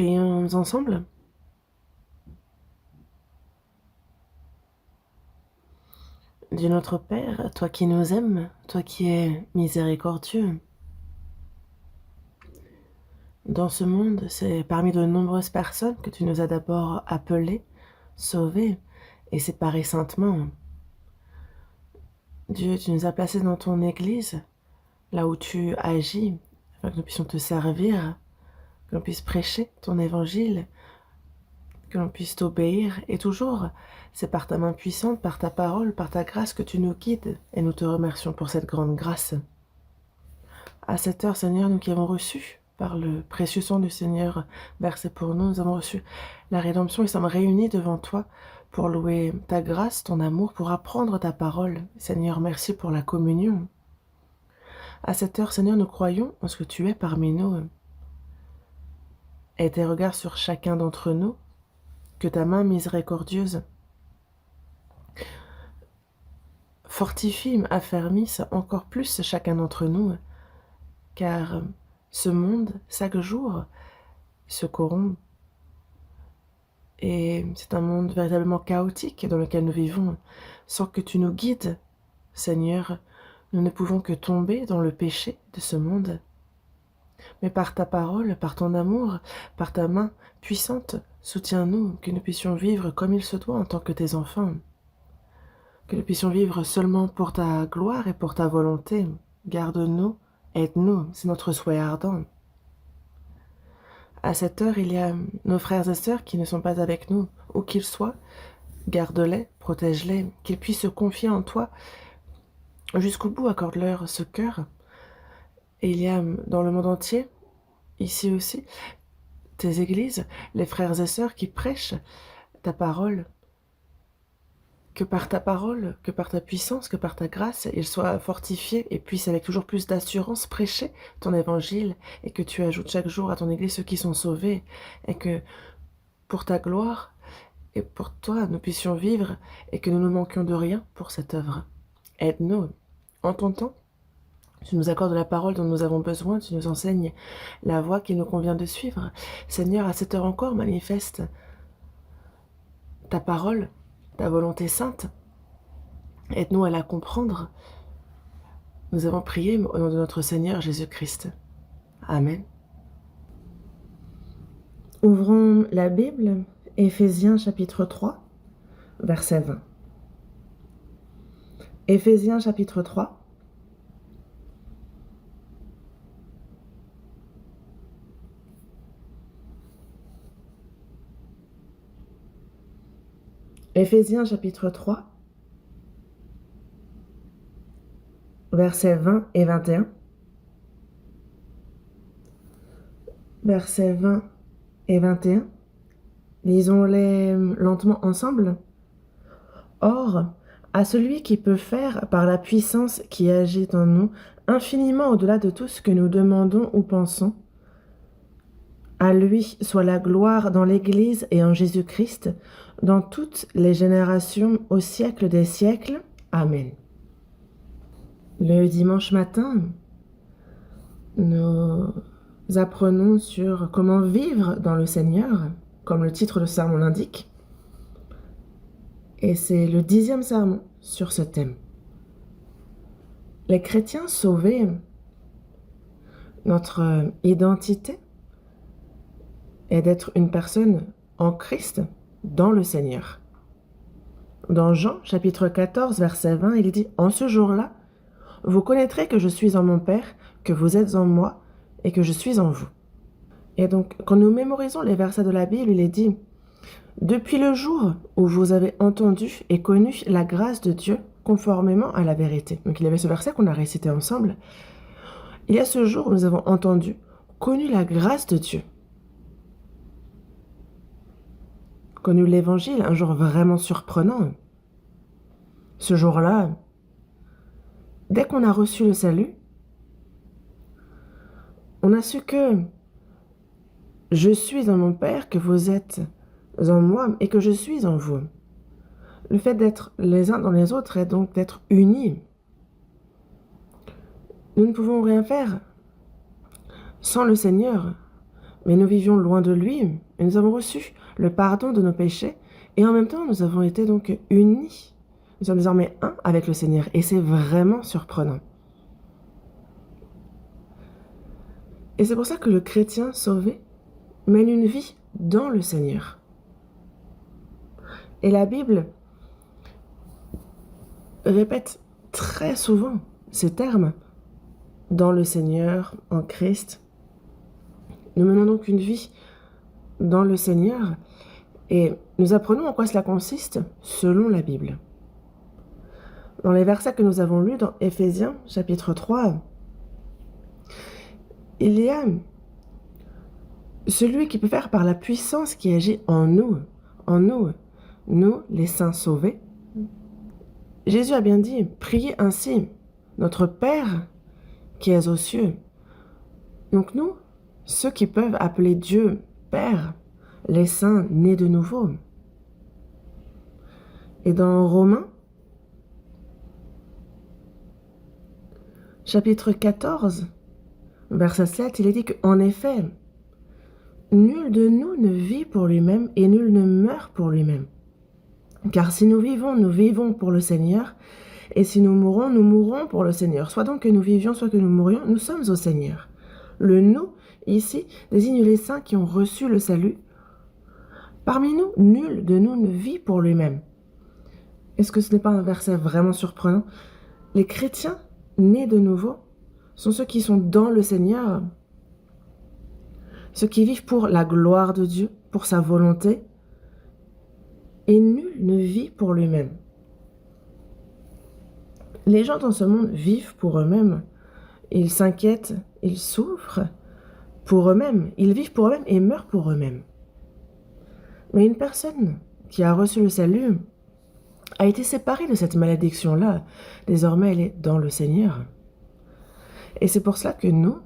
Prions ensemble. Dieu notre Père, toi qui nous aimes, toi qui es miséricordieux, dans ce monde, c'est parmi de nombreuses personnes que tu nous as d'abord appelés, sauvés et séparés saintement. Dieu, tu nous as placés dans ton Église, là où tu agis, afin que nous puissions te servir, que l'on puisse prêcher ton évangile, que l'on puisse t'obéir. Et toujours, c'est par ta main puissante, par ta parole, par ta grâce que tu nous guides. Et nous te remercions pour cette grande grâce. À cette heure, Seigneur, nous qui avons reçu par le précieux sang du Seigneur versé pour nous, nous avons reçu la rédemption et sommes réunis devant toi pour louer ta grâce, ton amour, pour apprendre ta parole. Seigneur, merci pour la communion. À cette heure, Seigneur, nous croyons en ce que tu es parmi nous. Et tes regards sur chacun d'entre nous, que ta main miséricordieuse fortifie, affermisse encore plus chacun d'entre nous, car ce monde, chaque jour, se corrompt. Et c'est un monde véritablement chaotique dans lequel nous vivons. Sans que tu nous guides, Seigneur, nous ne pouvons que tomber dans le péché de ce monde. Mais par ta parole, par ton amour, par ta main puissante, soutiens-nous, que nous puissions vivre comme il se doit en tant que tes enfants. Que nous puissions vivre seulement pour ta gloire et pour ta volonté. Garde-nous, aide-nous, c'est notre souhait ardent. À cette heure, il y a nos frères et sœurs qui ne sont pas avec nous, où qu'ils soient. Garde-les, protège-les, qu'ils puissent se confier en toi. Jusqu'au bout, accorde-leur ce cœur. Et il y a dans le monde entier, ici aussi, tes églises, les frères et sœurs qui prêchent ta parole. Que par ta parole, que par ta puissance, que par ta grâce, ils soient fortifiés et puissent avec toujours plus d'assurance prêcher ton évangile, et que tu ajoutes chaque jour à ton église ceux qui sont sauvés, et que pour ta gloire et pour toi, nous puissions vivre et que nous ne manquions de rien pour cette œuvre. Aide-nous. En ton temps, tu nous accordes la parole dont nous avons besoin, tu nous enseignes la voie qu'il nous convient de suivre. Seigneur, à cette heure encore, manifeste ta parole, ta volonté sainte. Aide-nous à la comprendre. Nous avons prié au nom de notre Seigneur Jésus-Christ. Amen. Ouvrons la Bible, Éphésiens chapitre 3, verset 20. Éphésiens chapitre 3. Éphésiens chapitre 3, versets 20 et 21. Versets 20 et 21. Lisons-les lentement ensemble. Or, à celui qui peut faire, par la puissance qui agit en nous, infiniment au-delà de tout ce que nous demandons ou pensons, à lui soit la gloire dans l'Église et en Jésus-Christ, dans toutes les générations au siècle des siècles. Amen. Le dimanche matin, nous apprenons sur comment vivre dans le Seigneur, comme le titre de ce sermon l'indique. Et c'est le 10e sermon sur ce thème. Les chrétiens sauvés, notre identité est d'être une personne en Christ, dans le Seigneur. Dans Jean, chapitre 14, verset 20, il dit « En ce jour-là, vous connaîtrez que je suis en mon Père, que vous êtes en moi, et que je suis en vous. » Et donc, quand nous mémorisons les versets de la Bible, il est dit « Depuis le jour où vous avez entendu et connu la grâce de Dieu conformément à la vérité. » Donc, il y avait ce verset qu'on a récité ensemble. Il y a ce jour où nous avons entendu, connu la grâce de Dieu. Connu l'Évangile, un jour vraiment surprenant. Ce jour-là, dès qu'on a reçu le salut, on a su que je suis en mon Père, que vous êtes en moi et que je suis en vous. Le fait d'être les uns dans les autres est donc d'être unis. Nous ne pouvons rien faire sans le Seigneur. Mais nous vivions loin de lui et nous avons reçu le pardon de nos péchés et en même temps nous avons été donc unis. Nous sommes désormais un avec le Seigneur et c'est vraiment surprenant. Et c'est pour ça que le chrétien sauvé mène une vie dans le Seigneur. Et la Bible répète très souvent ces termes, dans le Seigneur, en Christ. Nous menons donc une vie dans le Seigneur et nous apprenons en quoi cela consiste selon la Bible. Dans les versets que nous avons lus dans Éphésiens chapitre 3, il y a celui qui peut faire par la puissance qui agit en nous, nous les saints sauvés. Jésus a bien dit, priez ainsi, notre Père qui est aux cieux. Donc nous, ceux qui peuvent appeler Dieu Père, les saints nés de nouveau. Et dans Romains, chapitre 14, verset 7, il est dit qu'en effet, nul de nous ne vit pour lui-même et nul ne meurt pour lui-même. Car si nous vivons pour le Seigneur, et si nous mourrons pour le Seigneur. Soit donc que nous vivions, soit que nous mourions, nous sommes au Seigneur. Le « nous » ici désigne les saints qui ont reçu le salut. Parmi nous, nul de nous ne vit pour lui-même. Est-ce que ce n'est pas un verset vraiment surprenant? Les chrétiens nés de nouveau sont ceux qui sont dans le Seigneur, ceux qui vivent pour la gloire de Dieu, pour sa volonté, et nul ne vit pour lui-même. Les gens dans ce monde vivent pour eux-mêmes. Ils s'inquiètent, ils souffrent pour eux-mêmes. Ils vivent pour eux-mêmes et meurent pour eux-mêmes. Mais une personne qui a reçu le salut a été séparée de cette malédiction-là. Désormais, elle est dans le Seigneur. Et c'est pour cela que nous,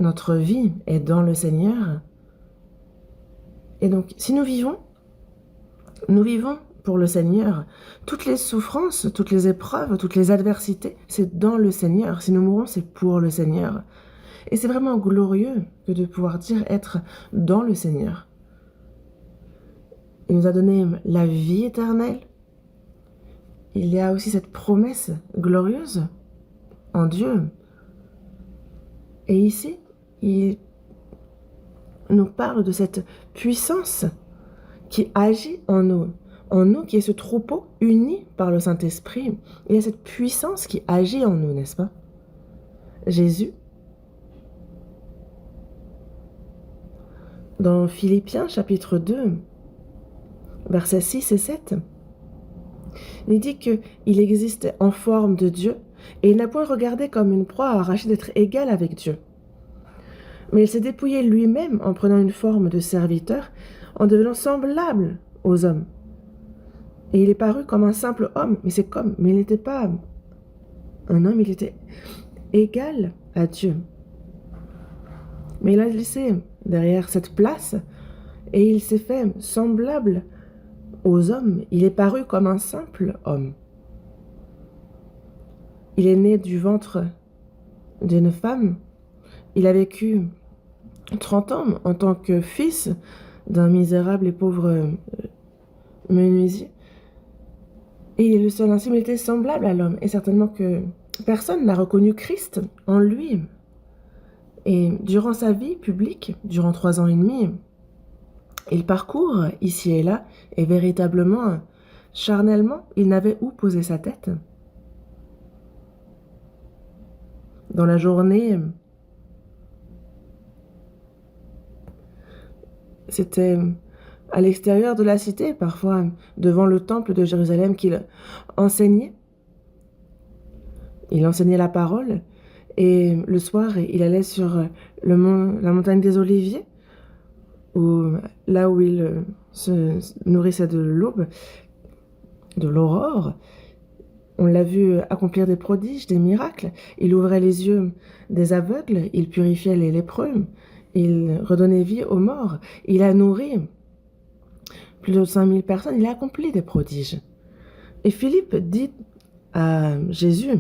notre vie est dans le Seigneur. Et donc, si nous vivons pour le Seigneur. Toutes les souffrances, toutes les épreuves, toutes les adversités, c'est dans le Seigneur. Si nous mourons, c'est pour le Seigneur. Et c'est vraiment glorieux que de pouvoir dire être dans le Seigneur. Il nous a donné la vie éternelle. Il y a aussi cette promesse glorieuse en Dieu. Et ici, il nous parle de cette puissance qui agit en nous qui est ce troupeau uni par le Saint-Esprit. Il y a cette puissance qui agit en nous, n'est-ce pas? Jésus, dans Philippiens chapitre 2, versets 6 et 7, il dit qu'il existe en forme de Dieu et il n'a point regardé comme une proie arrachée d'être égal avec Dieu. Mais il s'est dépouillé lui-même en prenant une forme de serviteur, en devenant semblable aux hommes. Et il est paru comme un simple homme, mais il n'était pas un homme, il était égal à Dieu. Mais il a laissé derrière cette place et il s'est fait semblable aux hommes. Il est paru comme un simple homme. Il est né du ventre d'une femme. Il a vécu 30 ans en tant que fils d'un misérable et pauvre menuisier. Et il est le seul ainsi, mais il était semblable à l'homme. Et certainement que personne n'a reconnu Christ en lui. Et durant sa vie publique, durant 3 ans et demi, il parcourt ici et là, et véritablement, charnellement, il n'avait où poser sa tête. Dans la journée, c'était à l'extérieur de la cité, parfois devant le temple de Jérusalem, qu'il enseignait. Il enseignait la parole, et le soir, il allait sur la montagne des Oliviers, là où il se nourrissait de l'aube, de l'aurore. On l'a vu accomplir des prodiges, des miracles. Il ouvrait les yeux des aveugles, il purifiait les lépreux, il redonnait vie aux morts, il a nourri plus de 5000 personnes, il a accompli des prodiges. Et Philippe dit à Jésus,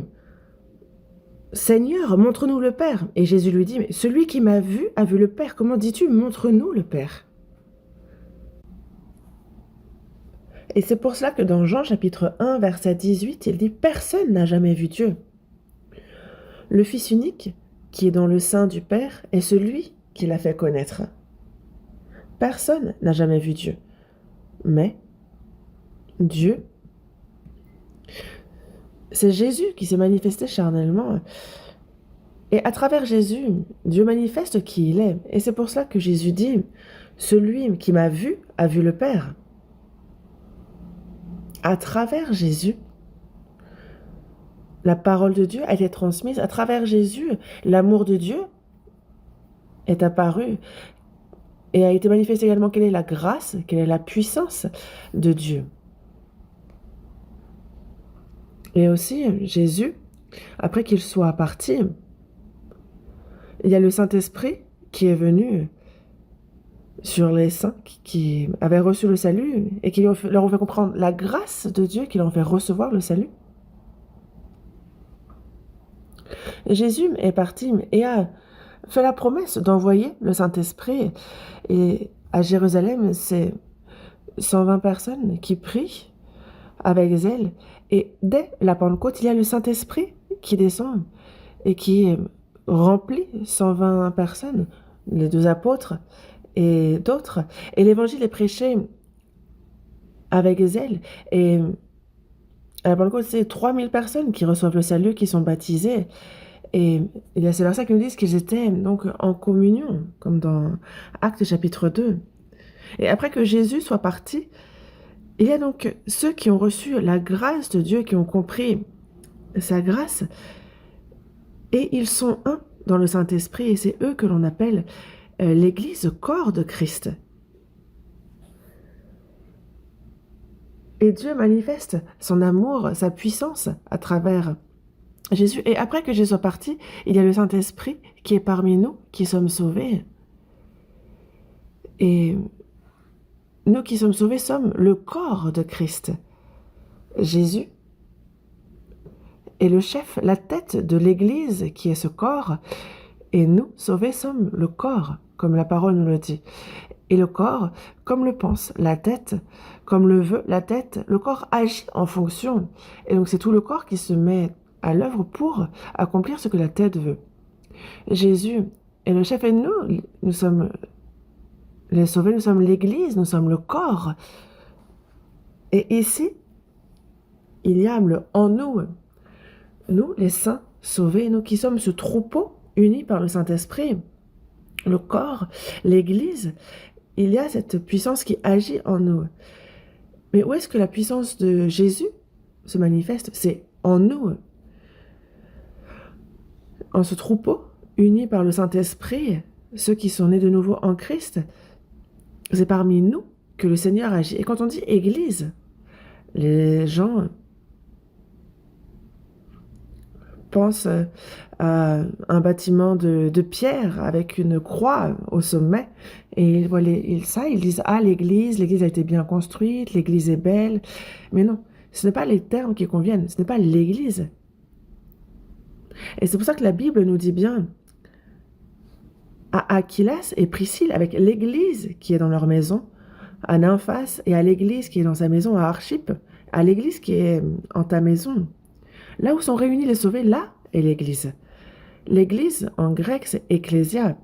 Seigneur, montre-nous le Père. Et Jésus lui dit, mais celui qui m'a vu a vu le Père. Comment dis-tu, montre-nous le Père? Et c'est pour cela que dans Jean chapitre 1, verset 18, il dit, personne n'a jamais vu Dieu. Le Fils unique, qui est dans le sein du Père, est celui qui l'a fait connaître. Personne n'a jamais vu Dieu. Mais Dieu, c'est Jésus qui s'est manifesté charnellement. Et à travers Jésus, Dieu manifeste qui il est. Et c'est pour cela que Jésus dit, celui qui m'a vu a vu le Père. À travers Jésus, la parole de Dieu a été transmise. À travers Jésus, l'amour de Dieu est apparu et a été manifesté également quelle est la grâce, quelle est la puissance de Dieu. Et aussi, Jésus, après qu'il soit parti, il y a le Saint-Esprit qui est venu sur les saints qui avaient reçu le salut et qui leur ont fait comprendre la grâce de Dieu, qui leur ont fait recevoir le salut. Et Jésus est parti et a fait la promesse d'envoyer le Saint-Esprit. Et à Jérusalem, c'est 120 personnes qui prient avec zèle. Et dès la Pentecôte, il y a le Saint-Esprit qui descend et qui remplit 120 personnes, les 2 apôtres et d'autres. Et l'évangile est prêché avec zèle. Et à la Pentecôte, c'est 3000 personnes qui reçoivent le salut, qui sont baptisées. Et il y a ces versets qui nous disent qu'ils étaient donc en communion, comme dans Actes chapitre 2. Et après que Jésus soit parti, il y a donc ceux qui ont reçu la grâce de Dieu, qui ont compris sa grâce, et ils sont un dans le Saint-Esprit, et c'est eux que l'on appelle l'Église, corps de Christ. Et Dieu manifeste son amour, sa puissance à travers Jésus. Et après que Jésus soit parti, il y a le Saint-Esprit qui est parmi nous, qui sommes sauvés. Et nous qui sommes sauvés sommes le corps de Christ. Jésus est le chef, la tête de l'Église qui est ce corps. Et nous, sauvés, sommes le corps, comme la parole nous le dit. Et le corps, comme le pense la tête, comme le veut la tête, le corps agit en fonction. Et donc c'est tout le corps qui se met à l'œuvre pour accomplir ce que la tête veut. Jésus est le chef et nous sommes les sauvés, nous sommes l'Église, nous sommes le corps. Et ici, il y a en nous, les saints sauvés, nous qui sommes ce troupeau uni par le Saint-Esprit, le corps, l'Église, il y a cette puissance qui agit en nous. Mais où est-ce que la puissance de Jésus se manifeste? C'est en nous. En ce troupeau, uni par le Saint-Esprit, ceux qui sont nés de nouveau en Christ, c'est parmi nous que le Seigneur agit. Et quand on dit Église, les gens pensent à un bâtiment de pierre avec une croix au sommet. Et ils disent « Ah, l'église a été bien construite, l'église est belle. » Mais non, ce n'est pas les termes qui conviennent, ce n'est pas l'église. Et c'est pour ça que la Bible nous dit bien à Aquilas et Priscille, avec l'église qui est dans leur maison, à Nymphas et à l'église qui est dans sa maison à Archippe, à l'église qui est en ta maison. Là où sont réunis les sauvés, là est l'église. L'église, en grec, c'est ecclésia,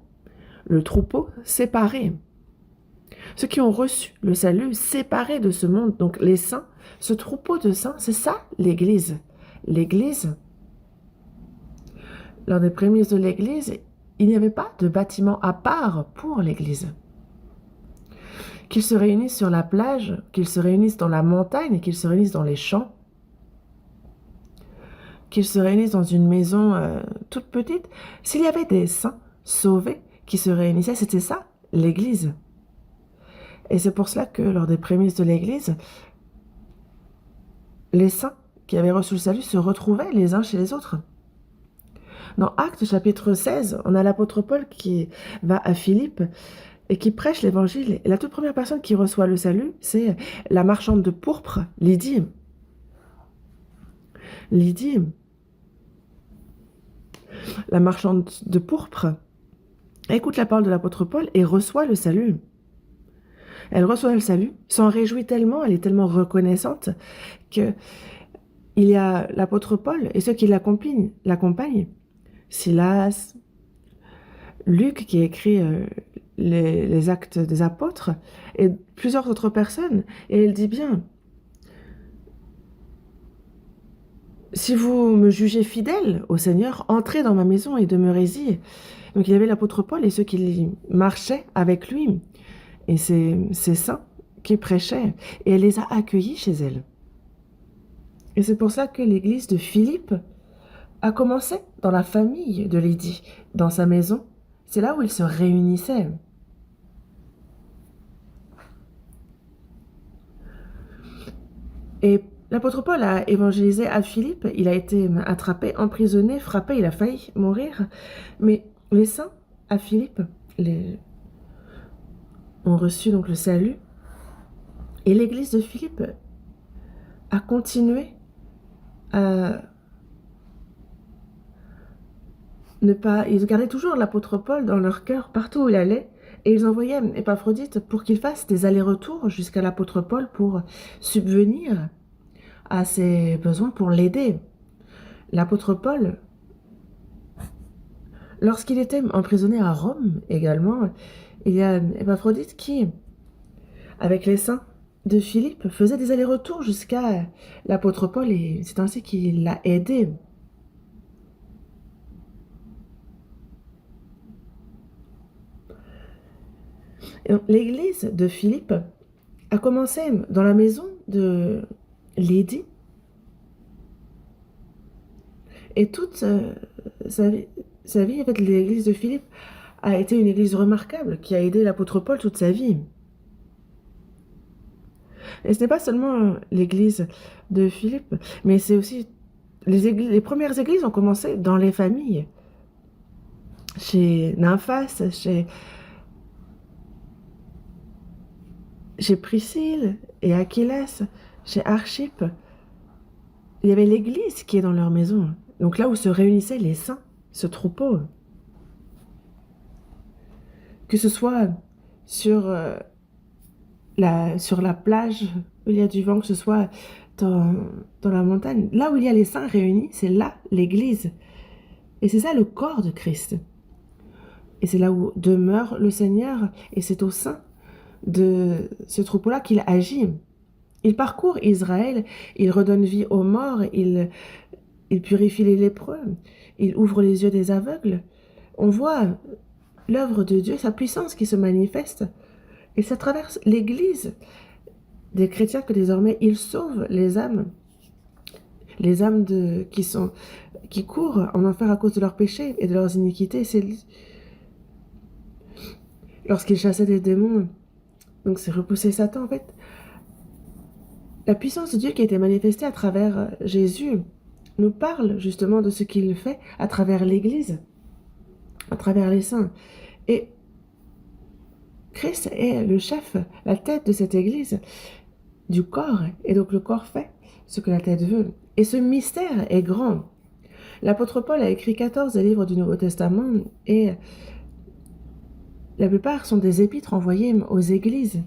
le troupeau séparé. Ceux qui ont reçu le salut séparés de ce monde, donc les saints, ce troupeau de saints, c'est ça l'église. L'église, lors des prémices de l'église, il n'y avait pas de bâtiment à part pour l'église. Qu'ils se réunissent sur la plage, qu'ils se réunissent dans la montagne, qu'ils se réunissent dans les champs, qu'ils se réunissent dans une maison toute petite. S'il y avait des saints sauvés qui se réunissaient, c'était ça, l'Église. Et c'est pour cela que lors des prémices de l'Église, les saints qui avaient reçu le salut se retrouvaient les uns chez les autres. Dans Actes chapitre 16, on a l'apôtre Paul qui va à Philippe et qui prêche l'évangile. Et la toute première personne qui reçoit le salut, c'est la marchande de pourpre, Lydie. Lydie la marchande de pourpre, écoute la parole de l'apôtre Paul et reçoit le salut. Elle reçoit le salut, s'en réjouit tellement, elle est tellement reconnaissante que il y a l'apôtre Paul et ceux qui l'accompagnent, Silas, Luc qui écrit les actes des apôtres et plusieurs autres personnes. Et elle dit bien, si vous me jugez fidèle au Seigneur, entrez dans ma maison et demeurez-y. Donc il y avait l'apôtre Paul et ceux qui marchaient avec lui et ces saints qui prêchaient et elle les a accueillis chez elle. Et c'est pour ça que l'église de Philippe a commencé dans la famille de Lydie, dans sa maison. C'est là où ils se réunissaient. Et l'apôtre Paul a évangélisé à Philippe, il a été attrapé, emprisonné, frappé, il a failli mourir. Mais les saints à Philippe ont reçu donc le salut. Et l'église de Philippe a continué à ne pas... Ils gardaient toujours l'apôtre Paul dans leur cœur partout où il allait. Et ils envoyaient Épaphrodite pour qu'il fasse des allers-retours jusqu'à l'apôtre Paul pour subvenir à ses besoins, pour l'aider. L'apôtre Paul, lorsqu'il était emprisonné à Rome également, il y a Épaphrodite qui, avec les saints de Philippe, faisait des allers-retours jusqu'à l'apôtre Paul et c'est ainsi qu'il l'a aidé. L'église de Philippe a commencé dans la maison de Lydie et toute sa vie, en fait, l'église de Philippe a été une église remarquable qui a aidé l'apôtre Paul toute sa vie. Et ce n'est pas seulement l'église de Philippe, mais c'est aussi les premières églises ont commencé dans les familles. Chez Nymphas, chez Priscille et Achillas, chez Archippe. Il y avait l'église qui est dans leur maison. Donc là où se réunissaient les saints, ce troupeau. Que ce soit sur la plage où il y a du vent, que ce soit dans la montagne. Là où il y a les saints réunis, c'est là l'église. Et c'est ça le corps de Christ. Et c'est là où demeure le Seigneur. Et c'est au sein de ce troupeau-là qu'il agit. Il parcourt Israël, il redonne vie aux morts, il purifie les lépreux, il ouvre les yeux des aveugles. On voit l'œuvre de Dieu, sa puissance qui se manifeste. Et ça traverse l'Église des chrétiens que désormais il sauve les âmes qui courent en enfer à cause de leurs péchés et de leurs iniquités. C'est lorsqu'il chassait des démons, donc c'est repousser Satan en fait. La puissance de Dieu qui a été manifestée à travers Jésus nous parle justement de ce qu'il fait à travers l'Église, à travers les saints. Et Christ est le chef, la tête de cette Église, du corps. Et donc le corps fait ce que la tête veut. Et ce mystère est grand. L'apôtre Paul a écrit 14 livres du Nouveau Testament et la plupart sont des épîtres envoyées aux églises.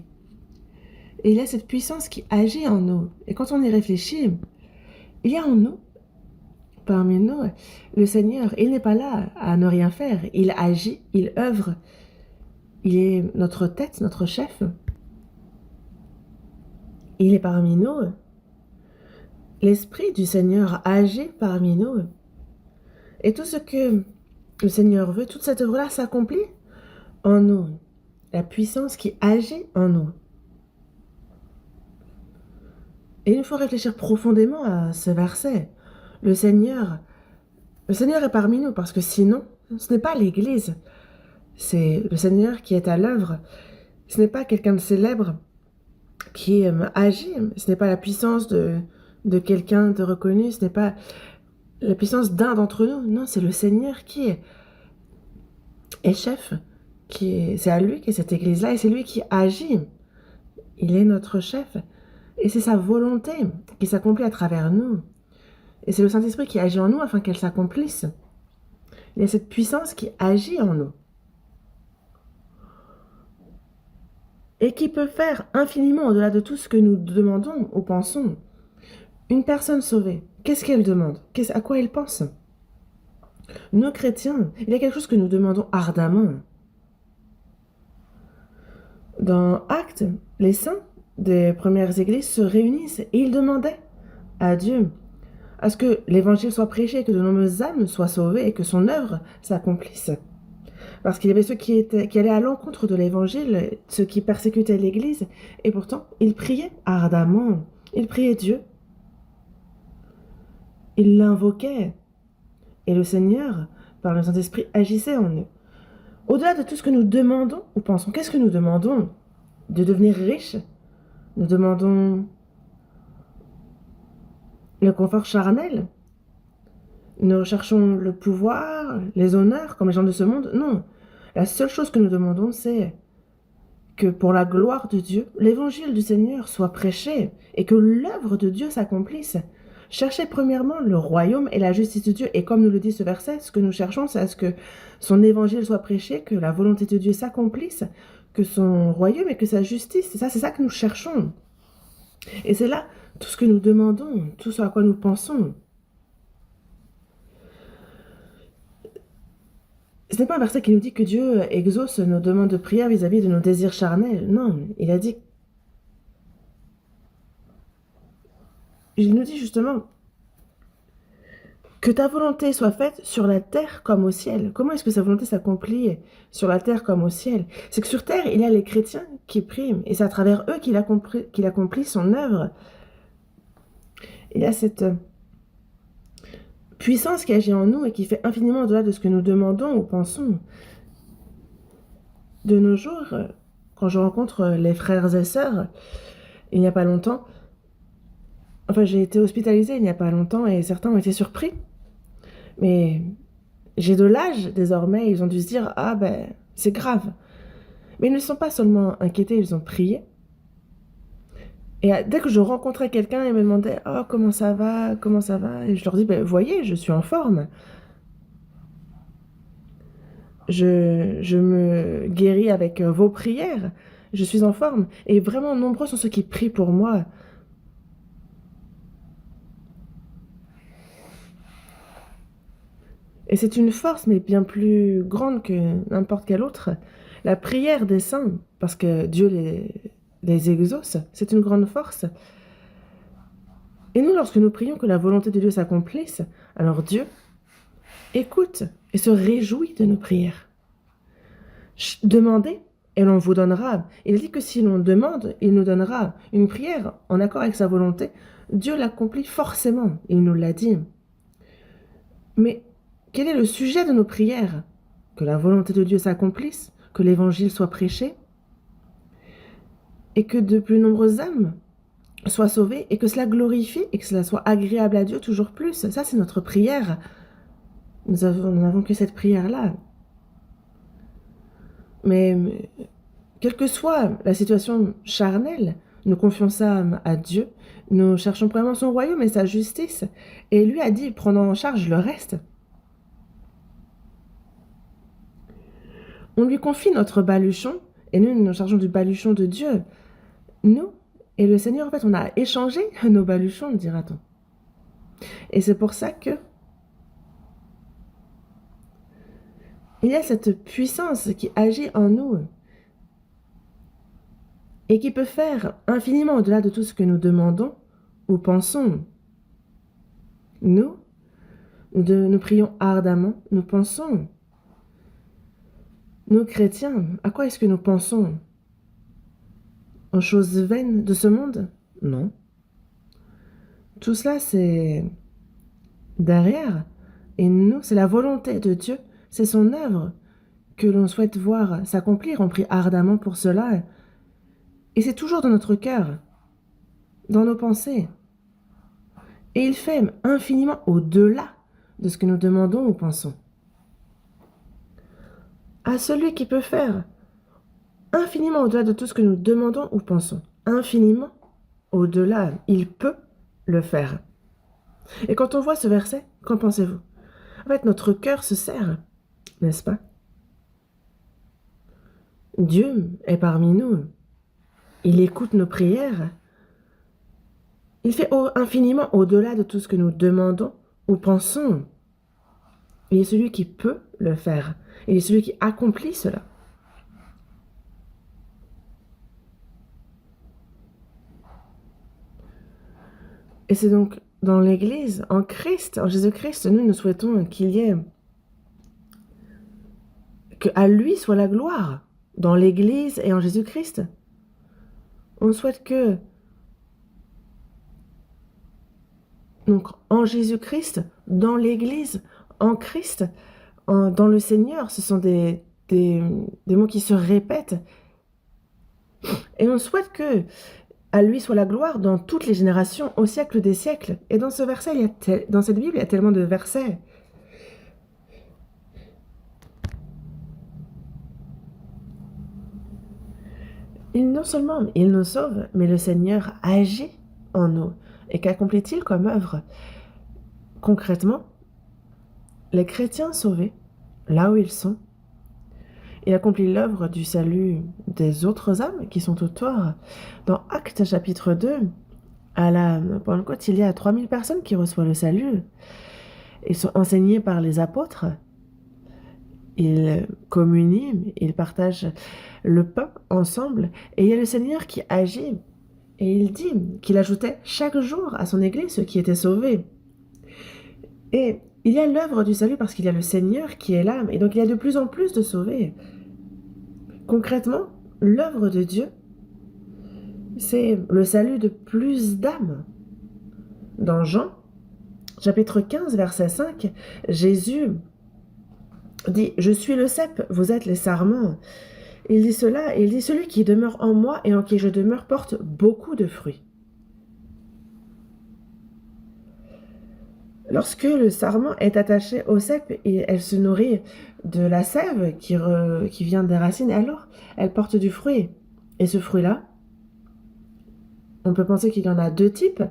Et il y a cette puissance qui agit en nous. Et quand on y réfléchit, il y a en nous, parmi nous, le Seigneur. Il n'est pas là à ne rien faire. Il agit, il œuvre. Il est notre tête, notre chef. Il est parmi nous. L'Esprit du Seigneur agit parmi nous. Et tout ce que le Seigneur veut, toute cette œuvre-là s'accomplit en nous. La puissance qui agit en nous. Et il faut réfléchir profondément à ce verset. Le Seigneur est parmi nous parce que sinon, ce n'est pas l'Église. C'est le Seigneur qui est à l'œuvre. Ce n'est pas quelqu'un de célèbre qui agit. Ce n'est pas la puissance de quelqu'un de reconnu. Ce n'est pas la puissance d'un d'entre nous. Non, c'est le Seigneur qui est chef. C'est à lui qu'est cette Église-là et c'est lui qui agit. Il est notre chef. Et c'est sa volonté qui s'accomplit à travers nous. Et c'est le Saint-Esprit qui agit en nous afin qu'elle s'accomplisse. Il y a cette puissance qui agit en nous et qui peut faire infiniment au-delà de tout ce que nous demandons ou pensons. Une personne sauvée, qu'est-ce qu'elle demande? À quoi elle pense? Nous, chrétiens, il y a quelque chose que nous demandons ardemment. Dans Actes, les saints des premières églises se réunissent et ils demandaient à Dieu à ce que l'évangile soit prêché, que de nombreuses âmes soient sauvées et que son œuvre s'accomplisse. Parce qu'il y avait ceux qui allaient à l'encontre de l'évangile, ceux qui persécutaient l'église, et pourtant, ils priaient ardemment. Ils priaient Dieu. Ils l'invoquaient. Et le Seigneur, par le Saint-Esprit, agissait en eux. Au-delà de tout ce que nous demandons ou pensons, qu'est-ce que nous demandons? De devenir riches? Nous demandons le confort charnel? Nous recherchons le pouvoir, les honneurs, comme les gens de ce monde? Non. La seule chose que nous demandons, c'est que pour la gloire de Dieu, l'évangile du Seigneur soit prêché et que l'œuvre de Dieu s'accomplisse. Cherchez premièrement le royaume et la justice de Dieu. Et comme nous le dit ce verset, ce que nous cherchons, c'est à ce que son évangile soit prêché, que la volonté de Dieu s'accomplisse, que son royaume et que sa justice, c'est ça que nous cherchons. Et c'est là tout ce que nous demandons, tout ce à quoi nous pensons. Ce n'est pas un verset qui nous dit que Dieu exauce nos demandes de prière vis-à-vis de nos désirs charnels. Non, il nous dit justement que ta volonté soit faite sur la terre comme au ciel. Comment est-ce que sa volonté s'accomplit sur la terre comme au ciel? C'est que sur terre, il y a les chrétiens qui prient, et c'est à travers eux qu'il accomplit son œuvre. Il y a cette puissance qui agit en nous et qui fait infiniment au-delà de ce que nous demandons ou pensons. De nos jours, quand je rencontre les frères et sœurs, il n'y a pas longtemps, enfin j'ai été hospitalisée il n'y a pas longtemps et certains ont été surpris. Mais j'ai de l'âge désormais, ils ont dû se dire « Ah ben, c'est grave ». Mais ils ne sont pas seulement inquiétés, ils ont prié. Et dès que je rencontrais quelqu'un, ils me demandaient « Oh, comment ça va? Comment ça va ?» Et je leur dis ben, « Voyez, je suis en forme. Je me guéris avec vos prières. Je suis en forme. » Et vraiment, nombreux sont ceux qui prient pour moi. Et c'est une force, mais bien plus grande que n'importe quelle autre. La prière des saints, parce que Dieu les exauce, c'est une grande force. Et nous, lorsque nous prions que la volonté de Dieu s'accomplisse, alors Dieu écoute et se réjouit de nos prières. Demandez et l'on vous donnera. Il dit que si l'on demande, il nous donnera une prière en accord avec sa volonté. Dieu l'accomplit forcément, il nous l'a dit. Mais quel est le sujet de nos prières? Que la volonté de Dieu s'accomplisse, que l'évangile soit prêché, et que de plus nombreuses âmes soient sauvées, et que cela glorifie, et que cela soit agréable à Dieu toujours plus. Ça, c'est notre prière. Nous n'avons que cette prière-là. Mais quelle que soit la situation charnelle, nous confions ça à Dieu. Nous cherchons premièrement son royaume et sa justice. Et lui a dit, prenons en charge le reste. On lui confie notre baluchon, et nous nous chargeons du baluchon de Dieu. Nous et le Seigneur, en fait, on a échangé nos baluchons, dira-t-on. Et c'est pour ça que il y a cette puissance qui agit en nous et qui peut faire infiniment au-delà de tout ce que nous demandons ou pensons. Nous prions ardemment, nous pensons. Nous, chrétiens, à quoi est-ce que nous pensons? Aux choses vaines de ce monde? Non. Tout cela, c'est derrière. Et nous, c'est la volonté de Dieu, c'est son œuvre que l'on souhaite voir s'accomplir. On prie ardemment pour cela. Et c'est toujours dans notre cœur, dans nos pensées. Et il fait infiniment au-delà de ce que nous demandons ou pensons. À celui qui peut faire infiniment au-delà de tout ce que nous demandons ou pensons. Infiniment au-delà, il peut le faire. Et quand on voit ce verset, qu'en pensez-vous? En fait, notre cœur se serre, n'est-ce pas? Dieu est parmi nous. Il écoute nos prières. Il fait infiniment au-delà de tout ce que nous demandons ou pensons. Il est celui qui peut le faire. Il est celui qui accomplit cela. Et c'est donc dans l'Église, en Christ, en Jésus-Christ, nous souhaitons qu'il y ait, qu'à lui soit la gloire, dans l'Église et en Jésus-Christ. On souhaite que, donc en Jésus-Christ, dans l'Église, en Christ, dans le Seigneur, ce sont des mots qui se répètent. Et on souhaite que à lui soit la gloire dans toutes les générations, au siècle des siècles. Et dans ce verset, dans cette Bible, il y a tellement de versets. Non seulement il nous sauve, mais le Seigneur agit en nous. Et qu'accomplit-il comme œuvre? Concrètement, les chrétiens sauvés, là où ils sont, il accomplit l'œuvre du salut des autres âmes qui sont autour. Dans Actes chapitre 2, à la Pentecôte, il y a 3000 personnes qui reçoivent le salut. Ils sont enseignés par les apôtres. Ils communient, ils partagent le pain ensemble. Et il y a le Seigneur qui agit. Et il dit qu'il ajoutait chaque jour à son Église ceux qui étaient sauvés. Et il y a l'œuvre du salut parce qu'il y a le Seigneur qui est là. Et donc il y a de plus en plus de sauvés. Concrètement, l'œuvre de Dieu, c'est le salut de plus d'âmes. Dans Jean, chapitre 15, verset 5, Jésus dit « Je suis le cep, vous êtes les sarments ». Il dit cela, et il dit « Celui qui demeure en moi et en qui je demeure porte beaucoup de fruits ». Lorsque le sarment est attaché au cep, et elle se nourrit de la sève qui vient des racines, alors elle porte du fruit. Et ce fruit-là, on peut penser qu'il y en a deux types.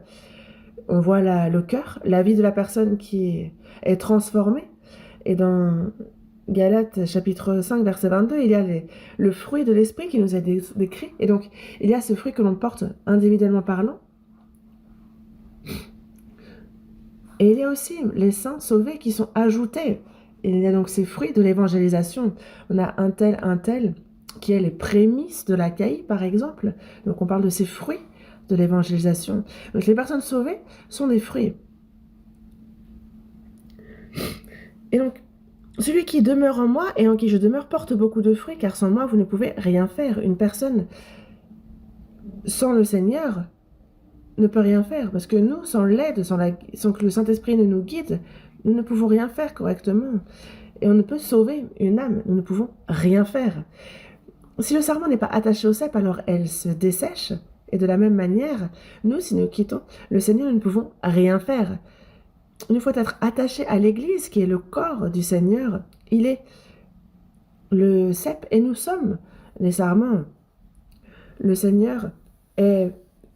On voit le cœur, la vie de la personne qui est transformée. Et dans Galates chapitre 5, verset 22, il y a le fruit de l'esprit qui nous est décrit. Et donc, il y a ce fruit que l'on porte individuellement parlant. Et il y a aussi les saints sauvés qui sont ajoutés. Et il y a donc ces fruits de l'évangélisation. On a un tel, qui est les prémices de l'accueil, par exemple. Donc on parle de ces fruits de l'évangélisation. Donc les personnes sauvées sont des fruits. Et donc, celui qui demeure en moi et en qui je demeure porte beaucoup de fruits, car sans moi, vous ne pouvez rien faire. Une personne sans le Seigneur ne peut rien faire, parce que nous, sans l'aide, sans que le Saint-Esprit ne nous guide, nous ne pouvons rien faire correctement. Et on ne peut sauver une âme, nous ne pouvons rien faire. Si le sarment n'est pas attaché au cep, alors elle se dessèche. Et de la même manière, nous, si nous quittons le Seigneur, nous ne pouvons rien faire. Il faut être attaché à l'Église, qui est le corps du Seigneur. Il est le cep et nous sommes les sarments. Le Seigneur est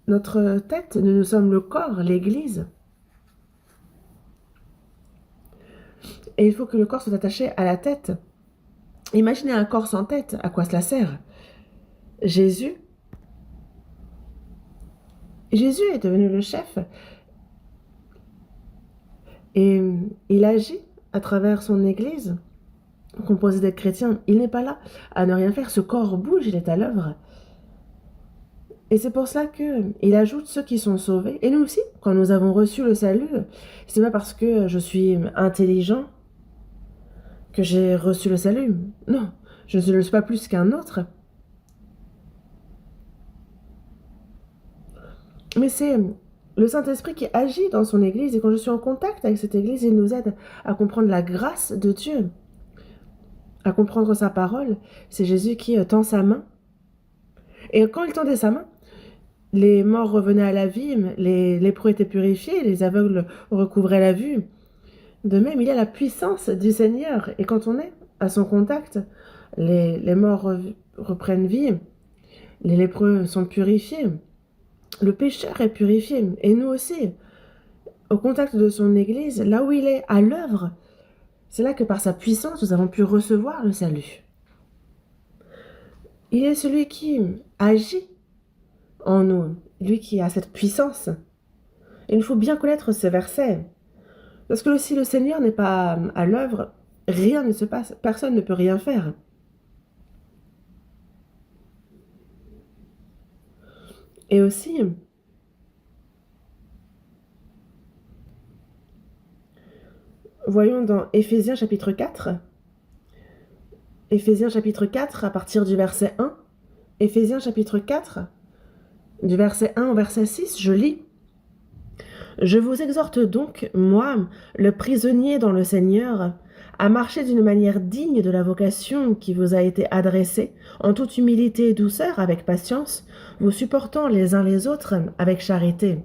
notre tête, nous sommes le corps, l'Église. Et il faut que le corps soit attaché à la tête. Imaginez un corps sans tête, à quoi cela sert? Jésus est devenu le chef. Et il agit à travers son Église, composée des chrétiens. Il n'est pas là à ne rien faire. Ce corps bouge, il est à l'œuvre. Et c'est pour cela qu'il ajoute ceux qui sont sauvés. Et nous aussi, quand nous avons reçu le salut, c'est pas parce que je suis intelligent que j'ai reçu le salut. Non, je ne le suis pas plus qu'un autre. Mais c'est le Saint-Esprit qui agit dans son Église. Et quand je suis en contact avec cette Église, il nous aide à comprendre la grâce de Dieu, à comprendre sa parole. C'est Jésus qui tend sa main. Et quand il tendait sa main, les morts revenaient à la vie, les lépreux étaient purifiés, les aveugles recouvraient la vue. De même, il y a la puissance du Seigneur. Et quand on est à son contact, les morts reprennent vie, les lépreux sont purifiés, le pécheur est purifié. Et nous aussi, au contact de son Église, là où il est à l'œuvre, C'est là que par sa puissance, nous avons pu recevoir le salut. Il est celui qui agit en nous, lui qui a cette puissance. Et il faut bien connaître ce verset. Parce que si le Seigneur n'est pas à l'œuvre, rien ne se passe, personne ne peut rien faire. Et aussi, voyons dans Éphésiens chapitre 4, Éphésiens chapitre 4 à partir du verset 1, Éphésiens chapitre 4, du verset 1 au verset 6, je lis. Je vous exhorte donc, moi, le prisonnier dans le Seigneur, à marcher d'une manière digne de la vocation qui vous a été adressée, en toute humilité et douceur, avec patience, vous supportant les uns les autres avec charité,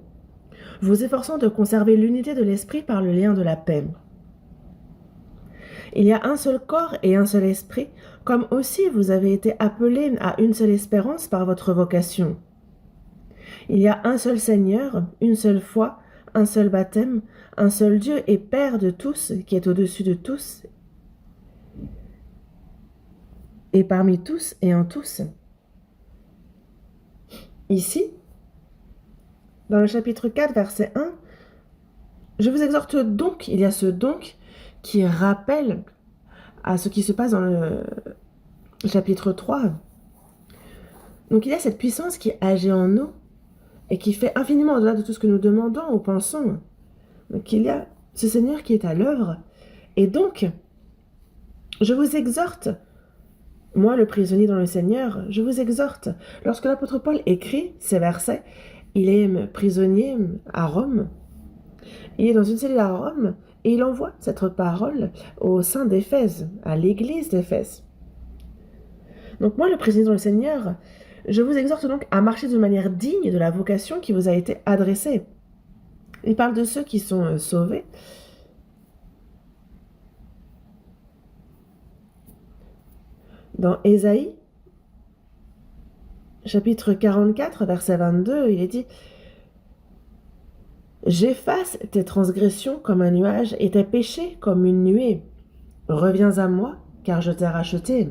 vous efforçant de conserver l'unité de l'esprit par le lien de la paix. Il y a un seul corps et un seul esprit, comme aussi vous avez été appelés à une seule espérance par votre vocation. Il y a un seul Seigneur, une seule foi, un seul baptême, un seul Dieu et Père de tous, qui est au-dessus de tous, et parmi tous et en tous. Ici, dans le chapitre 4, verset 1, je vous exhorte donc, il y a ce donc qui rappelle à ce qui se passe dans le chapitre 3. Donc il y a cette puissance qui agit en nous et qui fait infiniment au-delà de tout ce que nous demandons ou pensons. Donc il y a ce Seigneur qui est à l'œuvre. Et donc, je vous exhorte, moi le prisonnier dans le Seigneur, je vous exhorte. Lorsque l'apôtre Paul écrit ces versets, il est prisonnier à Rome. Il est dans une cellule à Rome et il envoie cette parole au sein d'Éphèse, à l'église d'Éphèse. Donc moi le prisonnier dans le Seigneur, je vous exhorte donc à marcher de manière digne de la vocation qui vous a été adressée. Il parle de ceux qui sont sauvés. Dans Ésaïe, chapitre 44, verset 22, il est dit « J'efface tes transgressions comme un nuage et tes péchés comme une nuée. Reviens à moi, car je t'ai racheté. »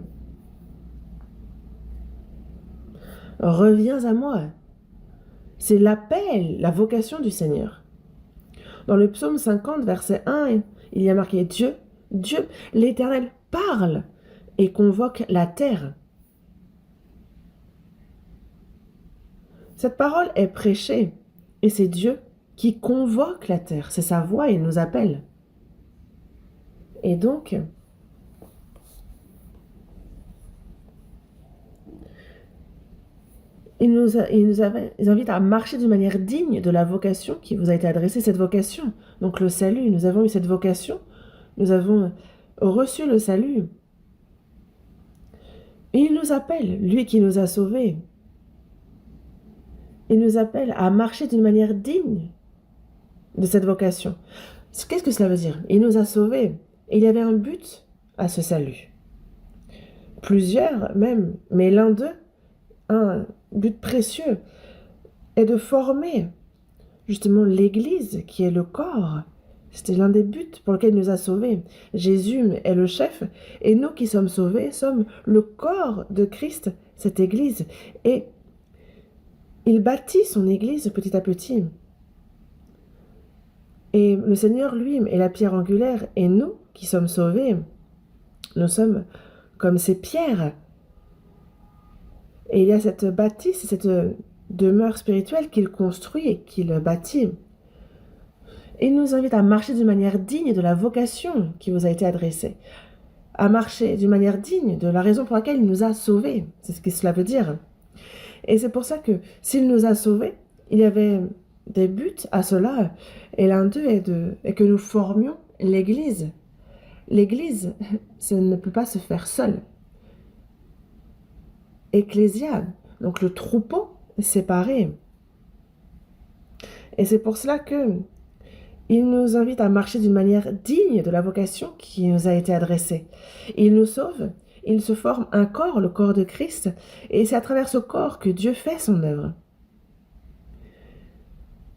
Reviens à moi. C'est l'appel, la vocation du Seigneur. Dans le psaume 50, verset 1, il y a marqué Dieu, l'Éternel parle et convoque la terre. Cette parole est prêchée et c'est Dieu qui convoque la terre. C'est sa voix, il nous appelle. Et donc, il nous invite à marcher d'une manière digne de la vocation qui vous a été adressée, cette vocation. Donc le salut, nous avons eu cette vocation, nous avons reçu le salut. Et il nous appelle, lui qui nous a sauvés. Il nous appelle à marcher d'une manière digne de cette vocation. Qu'est-ce que cela veut dire? Il nous a sauvés. Et il y avait un but à ce salut. Plusieurs même, mais l'un d'eux, un but précieux, est de former justement l'Église qui est le corps. C'était l'un des buts pour lequel il nous a sauvés. Jésus est le chef et nous qui sommes sauvés sommes le corps de Christ, cette Église. Et il bâtit son Église petit à petit. Et le Seigneur, lui, est la pierre angulaire. Et nous, qui sommes sauvés, nous sommes comme ces pierres. Et il y a cette bâtisse, cette demeure spirituelle qu'il construit et qu'il bâtit. Et il nous invite à marcher d'une manière digne de la vocation qui vous a été adressée. À marcher d'une manière digne de la raison pour laquelle il nous a sauvés. C'est ce que cela veut dire. Et c'est pour ça que s'il nous a sauvés, il y avait des buts à cela. Et l'un d'eux est que nous formions l'Église. L'Église, ça ne peut pas se faire seul. Ecclésia, donc le troupeau séparé. Et c'est pour cela que il nous invite à marcher d'une manière digne de la vocation qui nous a été adressée. Il nous sauve, il se forme un corps, le corps de Christ, et c'est à travers ce corps que Dieu fait son œuvre.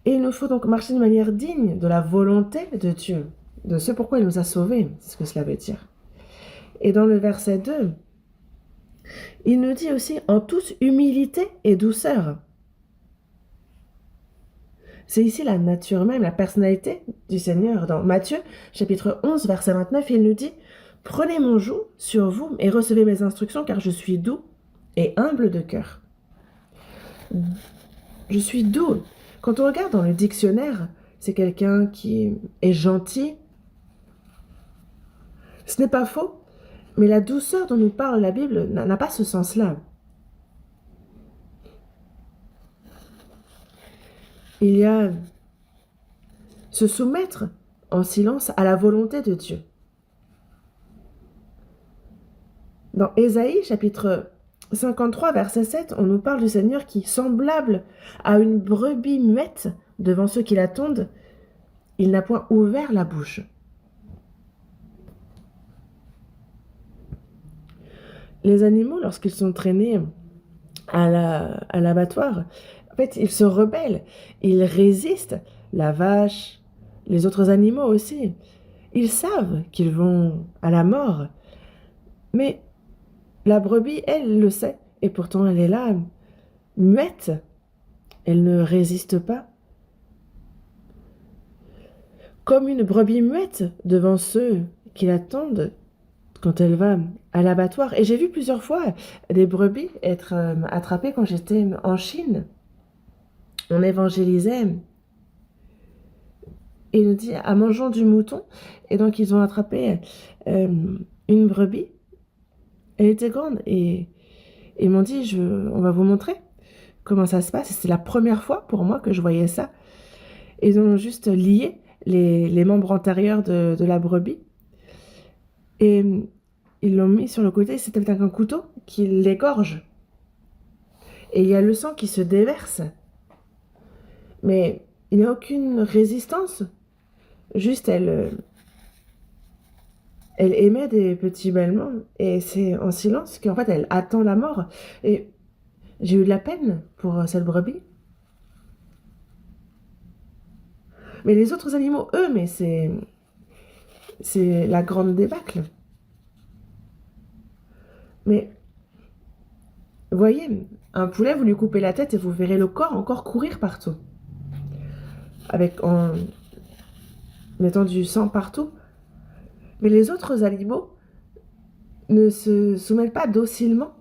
Et il nous faut donc marcher d'une manière digne de la volonté de Dieu, de ce pourquoi il nous a sauvés, c'est ce que cela veut dire. Et dans le verset 2, il nous dit aussi en toute humilité et douceur. C'est ici la nature même, la personnalité du Seigneur. Dans Matthieu, chapitre 11, verset 29, il nous dit « Prenez mon joug sur vous et recevez mes instructions, car je suis doux et humble de cœur. » Je suis doux. Quand on regarde dans le dictionnaire, c'est quelqu'un qui est gentil. Ce n'est pas faux, mais la douceur dont nous parle la Bible n'a pas ce sens-là. Il y a se soumettre en silence à la volonté de Dieu. Dans Ésaïe, chapitre 53, verset 7, on nous parle du Seigneur qui, semblable à une brebis muette devant ceux qui l'attendent, il n'a point ouvert la bouche. Les animaux, lorsqu'ils sont traînés à l'abattoir, en fait, ils se rebellent, ils résistent. La vache, les autres animaux aussi. Ils savent qu'ils vont à la mort. Mais la brebis, elle le sait. Et pourtant, elle est là, muette. Elle ne résiste pas. Comme une brebis muette devant ceux qui l'attendent quand elle va à l'abattoir. Et j'ai vu plusieurs fois des brebis être attrapées quand j'étais en Chine. On évangélisait. Et il nous dit, en mangeant du mouton. Et donc, ils ont attrapé une brebis. Elle était grande. Et ils m'ont dit, on va vous montrer comment ça se passe. Et c'est la première fois pour moi que je voyais ça. Et ils ont juste lié les membres antérieurs de la brebis. Et ils l'ont mis sur le côté. C'était avec un couteau qui l'égorge. Et il y a le sang qui se déverse. Mais il n'y a aucune résistance. Juste, elle émet des petits bêlements. Et c'est en silence qu'en fait, elle attend la mort. Et j'ai eu de la peine pour cette brebis. Mais les autres animaux, eux, mais c'est la grande débâcle. Mais, voyez, un poulet, vous lui coupez la tête et vous verrez le corps encore courir partout. En mettant du sang partout. Mais les autres animaux ne se soumettent pas docilement.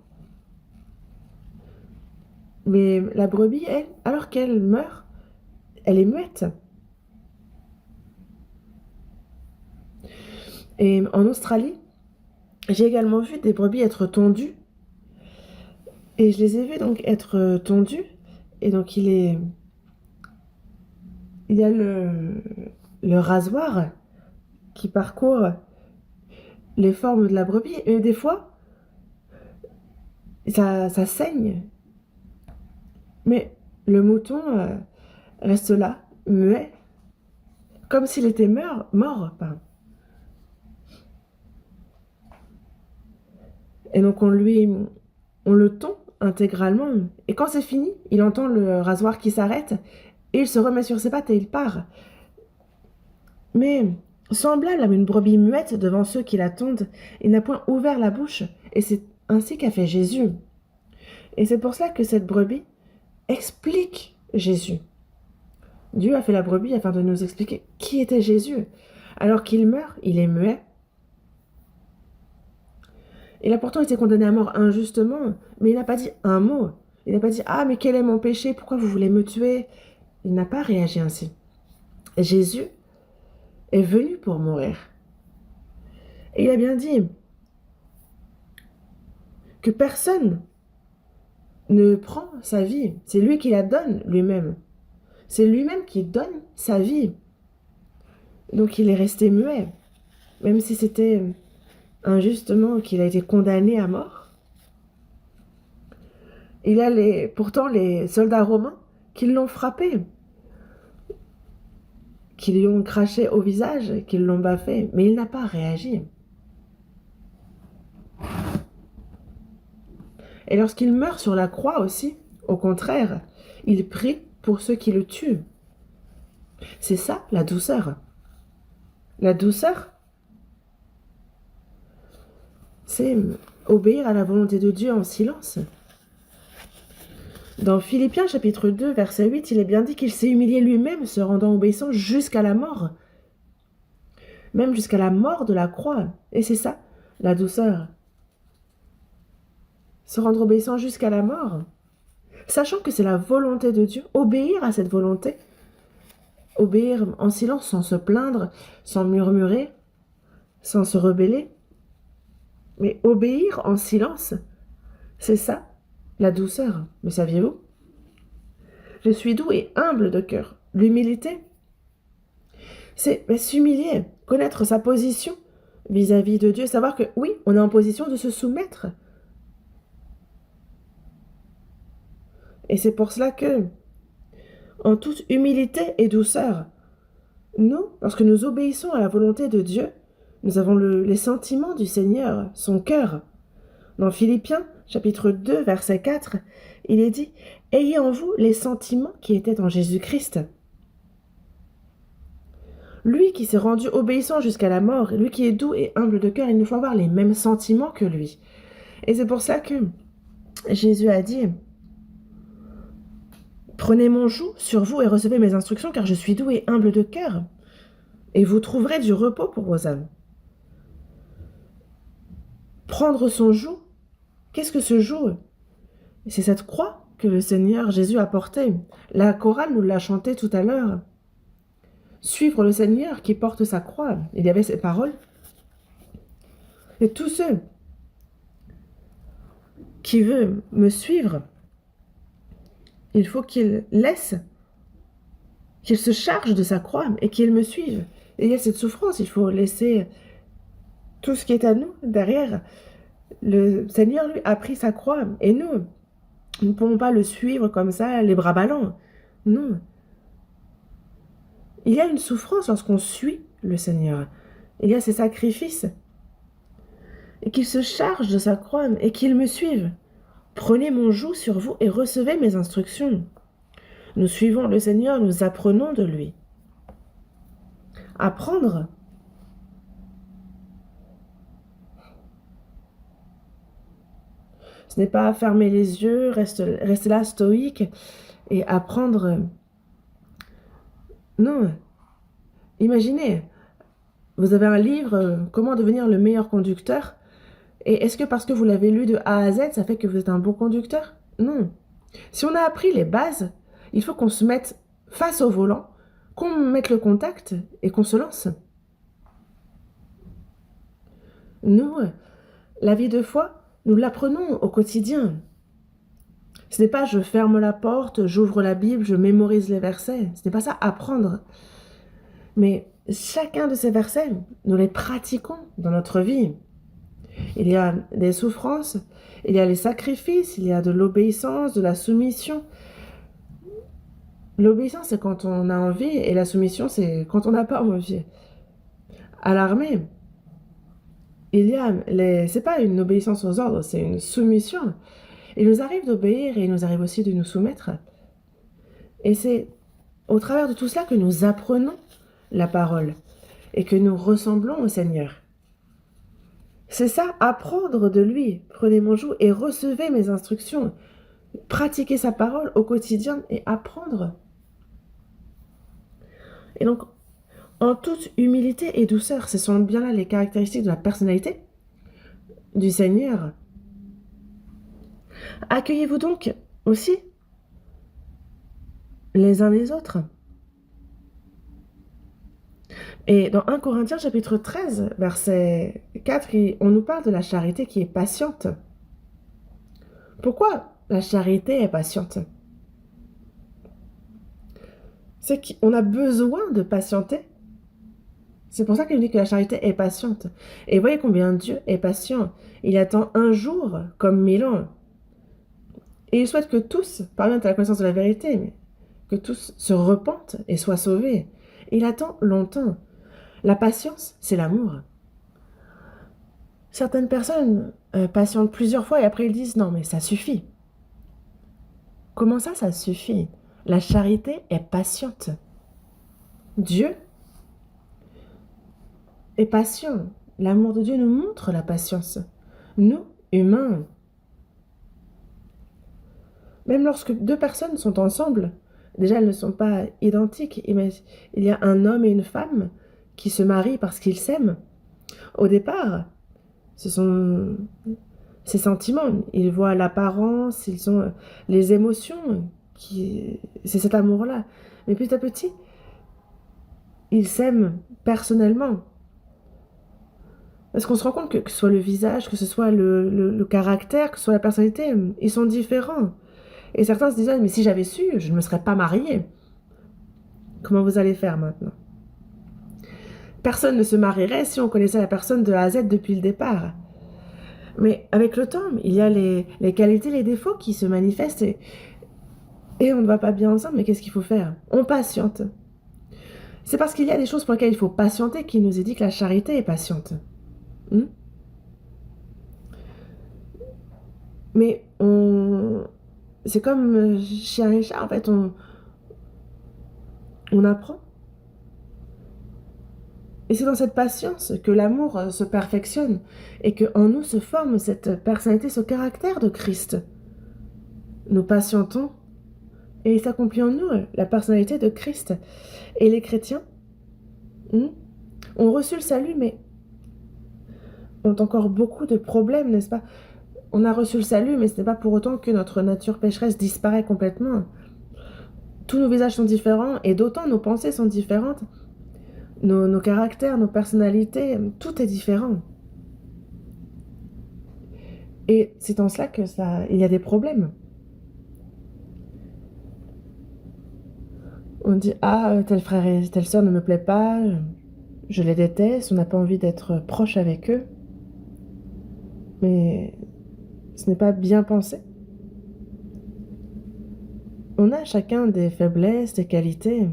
Mais la brebis, elle, alors qu'elle meurt, elle est muette. Et en Australie, j'ai également vu des brebis être tondues. Et je les ai vues donc être tondues. Et donc il y a le rasoir qui parcourt les formes de la brebis. Et des fois, ça saigne. Mais le mouton reste là, muet, comme s'il était mort. Pardon. Et donc on le tond intégralement. Et quand c'est fini, il entend le rasoir qui s'arrête et il se remet sur ses pattes et il part. Mais semblable à une brebis muette devant ceux qui l'attendent, il n'a point ouvert la bouche. Et c'est ainsi qu'a fait Jésus. Et c'est pour cela que cette brebis explique Jésus. Dieu a fait la brebis afin de nous expliquer qui était Jésus. Alors qu'il meurt, il est muet. Il a pourtant été condamné à mort injustement, mais il n'a pas dit un mot. Il n'a pas dit « Ah, mais quel est mon péché? Pourquoi vous voulez me tuer ?» Il n'a pas réagi ainsi. Jésus est venu pour mourir. Et il a bien dit que personne ne prend sa vie. C'est lui qui la donne lui-même. C'est lui-même qui donne sa vie. Donc il est resté muet, même si c'était injustement qu'il a été condamné à mort. Il a pourtant les soldats romains qui l'ont frappé, qui lui ont craché au visage, qui l'ont baffé, mais il n'a pas réagi. Et lorsqu'il meurt sur la croix aussi, au contraire, il prie pour ceux qui le tuent. C'est ça la douceur. La douceur, c'est obéir à la volonté de Dieu en silence. Dans Philippiens chapitre 2, verset 8, il est bien dit qu'il s'est humilié lui-même, se rendant obéissant jusqu'à la mort. Même jusqu'à la mort de la croix. Et c'est ça, la douceur. Se rendre obéissant jusqu'à la mort. Sachant que c'est la volonté de Dieu, obéir à cette volonté. Obéir en silence, sans se plaindre, sans murmurer, sans se rebeller. Mais obéir en silence, c'est ça, la douceur. Le saviez-vous? Je suis doux et humble de cœur. L'humilité, c'est s'humilier, connaître sa position vis-à-vis de Dieu, savoir que oui, on est en position de se soumettre. Et c'est pour cela que, en toute humilité et douceur, nous, lorsque nous obéissons à la volonté de Dieu, nous avons les sentiments du Seigneur, son cœur. Dans Philippiens, chapitre 2, verset 4, il est dit « Ayez en vous les sentiments qui étaient en Jésus-Christ ». Lui qui s'est rendu obéissant jusqu'à la mort, lui qui est doux et humble de cœur, il nous faut avoir les mêmes sentiments que lui. Et c'est pour cela que Jésus a dit « Prenez mon joug sur vous et recevez mes instructions, car je suis doux et humble de cœur, et vous trouverez du repos pour vos âmes. » Prendre son joug, qu'est-ce que ce joug? C'est cette croix que le Seigneur Jésus a portée. La chorale nous l'a chantée tout à l'heure. Suivre le Seigneur qui porte sa croix. Il y avait ces paroles. Et tous ceux qui veulent me suivre, il faut qu'ils laissent, qu'ils se chargent de sa croix et qu'ils me suivent. Et il y a cette souffrance, il faut laisser tout ce qui est à nous derrière. Le Seigneur, lui, a pris sa croix. Et nous ne pouvons pas le suivre comme ça, les bras ballants. Non. Il y a une souffrance lorsqu'on suit le Seigneur. Il y a ces sacrifices. Et qu'il se charge de sa croix et qu'il me suive. Prenez mon joug sur vous et recevez mes instructions. Nous suivons le Seigneur, nous apprenons de lui. Apprendre. Ce n'est pas fermer les yeux, rester là stoïque et apprendre. Non. Imaginez, vous avez un livre, Comment devenir le meilleur conducteur. Et est-ce que parce que vous l'avez lu de A à Z, ça fait que vous êtes un bon conducteur? Non. Si on a appris les bases, il faut qu'on se mette face au volant, qu'on mette le contact et qu'on se lance. Nous, la vie de foi, nous l'apprenons au quotidien. Ce n'est pas je ferme la porte, j'ouvre la Bible, je mémorise les versets. Ce n'est pas ça, apprendre. Mais chacun de ces versets, nous les pratiquons dans notre vie. Il y a des souffrances, il y a les sacrifices, il y a de l'obéissance, de la soumission. L'obéissance, c'est quand on a envie, et la soumission, c'est quand on n'a pas envie. À l'armée, c'est pas une obéissance aux ordres, c'est une soumission. Il nous arrive d'obéir et il nous arrive aussi de nous soumettre. Et c'est au travers de tout cela que nous apprenons la parole et que nous ressemblons au Seigneur. C'est ça, apprendre de lui. Prenez mon joug et recevez mes instructions. Pratiquer sa parole au quotidien et apprendre. Et donc, en toute humilité et douceur, ce sont bien là les caractéristiques de la personnalité du Seigneur. Accueillez-vous donc aussi les uns les autres. Et dans 1 Corinthiens chapitre 13, verset 4, on nous parle de la charité qui est patiente. Pourquoi la charité est patiente? C'est qu'on a besoin de patienter. C'est pour ça qu'il dit que la charité est patiente. Et voyez combien Dieu est patient. Il attend un jour comme 1000 ans. Et il souhaite que tous parviennent à la connaissance de la vérité, mais que tous se repentent et soient sauvés. Il attend longtemps. La patience, c'est l'amour. Certaines personnes patientent plusieurs fois et après ils disent « Non, mais ça suffit ». Comment ça, ça suffit? La charité est patiente. Dieu est patient. L'amour de Dieu nous montre la patience. Nous, humains, même lorsque deux personnes sont ensemble, déjà elles ne sont pas identiques. Il y a un homme et une femme qui se marient parce qu'ils s'aiment. Au départ, ce sont ces sentiments. Ils voient l'apparence, ils ont les émotions. C'est cet amour-là. Mais petit à petit, ils s'aiment personnellement. Parce qu'on se rend compte que ce soit le visage, que ce soit le caractère, que ce soit la personnalité, ils sont différents. Et certains se disent, mais si j'avais su, je ne me serais pas mariée. Comment vous allez faire maintenant? Personne ne se marierait si on connaissait la personne de A à Z depuis le départ. Mais avec le temps, il y a les qualités, les défauts qui se manifestent et on ne va pas bien ensemble. Mais qu'est-ce qu'il faut faire? On patiente. C'est parce qu'il y a des choses pour lesquelles il faut patienter qu'il nous est dit que la charité est patiente. Mais c'est comme chien et chat, en fait, on apprend. Et c'est dans cette patience que l'amour se perfectionne et qu'en nous se forme cette personnalité, ce caractère de Christ. Nous patientons et il s'accomplit en nous la personnalité de Christ. Et les chrétiens ont reçu le salut, mais ont encore beaucoup de problèmes, n'est-ce pas? On a reçu le salut, mais ce n'est pas pour autant que notre nature pécheresse disparaît complètement. Tous nos visages sont différents et d'autant nos pensées sont différentes. Nos caractères, nos personnalités, tout est différent. Et c'est en cela que il y a des problèmes. On dit, tel frère et telle sœur ne me plaît pas, je les déteste, on n'a pas envie d'être proche avec eux. Mais ce n'est pas bien pensé. On a chacun des faiblesses, des qualités.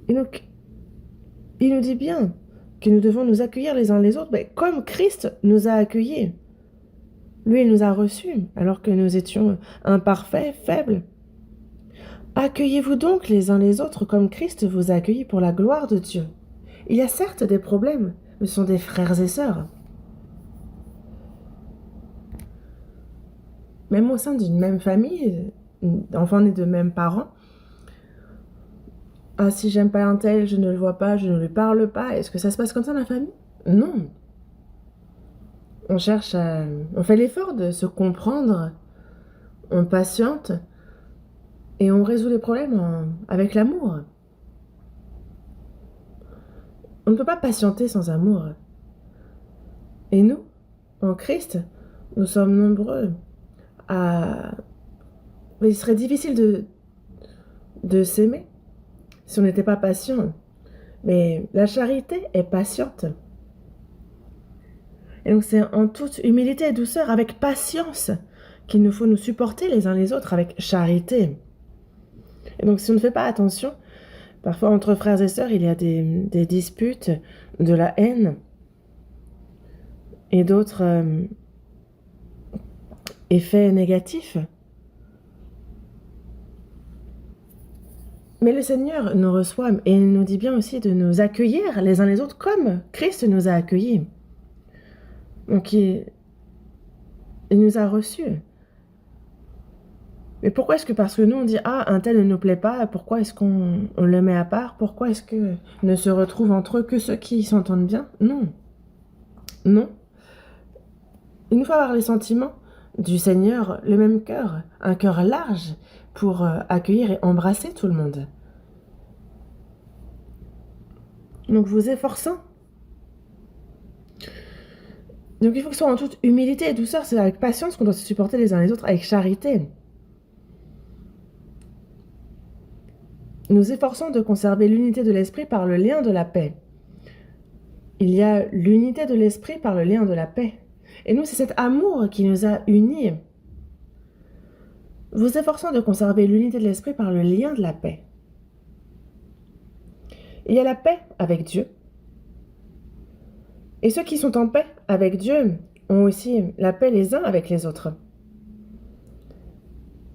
Et donc, il nous dit bien que nous devons nous accueillir les uns les autres, mais comme Christ nous a accueillis. Lui, il nous a reçus, alors que nous étions imparfaits, faibles. Accueillez-vous donc les uns les autres comme Christ vous a accueillis pour la gloire de Dieu. Il y a certes des problèmes, mais ce sont des frères et sœurs. Même au sein d'une même famille, enfants nés de mêmes parents, si j'aime pas un tel, je ne le vois pas, je ne lui parle pas. Est-ce que ça se passe comme ça dans la famille? Non. On fait l'effort de se comprendre, on patiente et on résout les problèmes avec l'amour. On ne peut pas patienter sans amour. Et nous, en Christ, nous sommes nombreux il serait difficile de s'aimer si on n'était pas patient. Mais la charité est patiente. Et donc c'est en toute humilité et douceur, avec patience, qu'il nous faut nous supporter les uns les autres avec charité. Et donc si on ne fait pas attention, parfois entre frères et sœurs, il y a des disputes, de la haine et d'autres effets négatifs. Mais le Seigneur nous reçoit et il nous dit bien aussi de nous accueillir les uns les autres comme Christ nous a accueillis. Donc il nous a reçus. Mais pourquoi est-ce que parce que nous on dit un tel ne nous plaît pas, pourquoi est-ce qu'on le met à part? Pourquoi est-ce que ne se retrouvent entre eux que ceux qui s'entendent bien? Non. Non. Il nous faut avoir les sentiments du Seigneur, le même cœur, un cœur large pour accueillir et embrasser tout le monde. Donc vous efforçant. Donc il faut que ce soit en toute humilité et douceur, c'est avec patience qu'on doit se supporter les uns les autres, avec charité. Nous efforçons de conserver l'unité de l'esprit par le lien de la paix. Il y a l'unité de l'esprit par le lien de la paix. Et nous, c'est cet amour qui nous a unis. Vous efforçant de conserver l'unité de l'esprit par le lien de la paix. Il y a la paix avec Dieu. Et ceux qui sont en paix avec Dieu ont aussi la paix les uns avec les autres.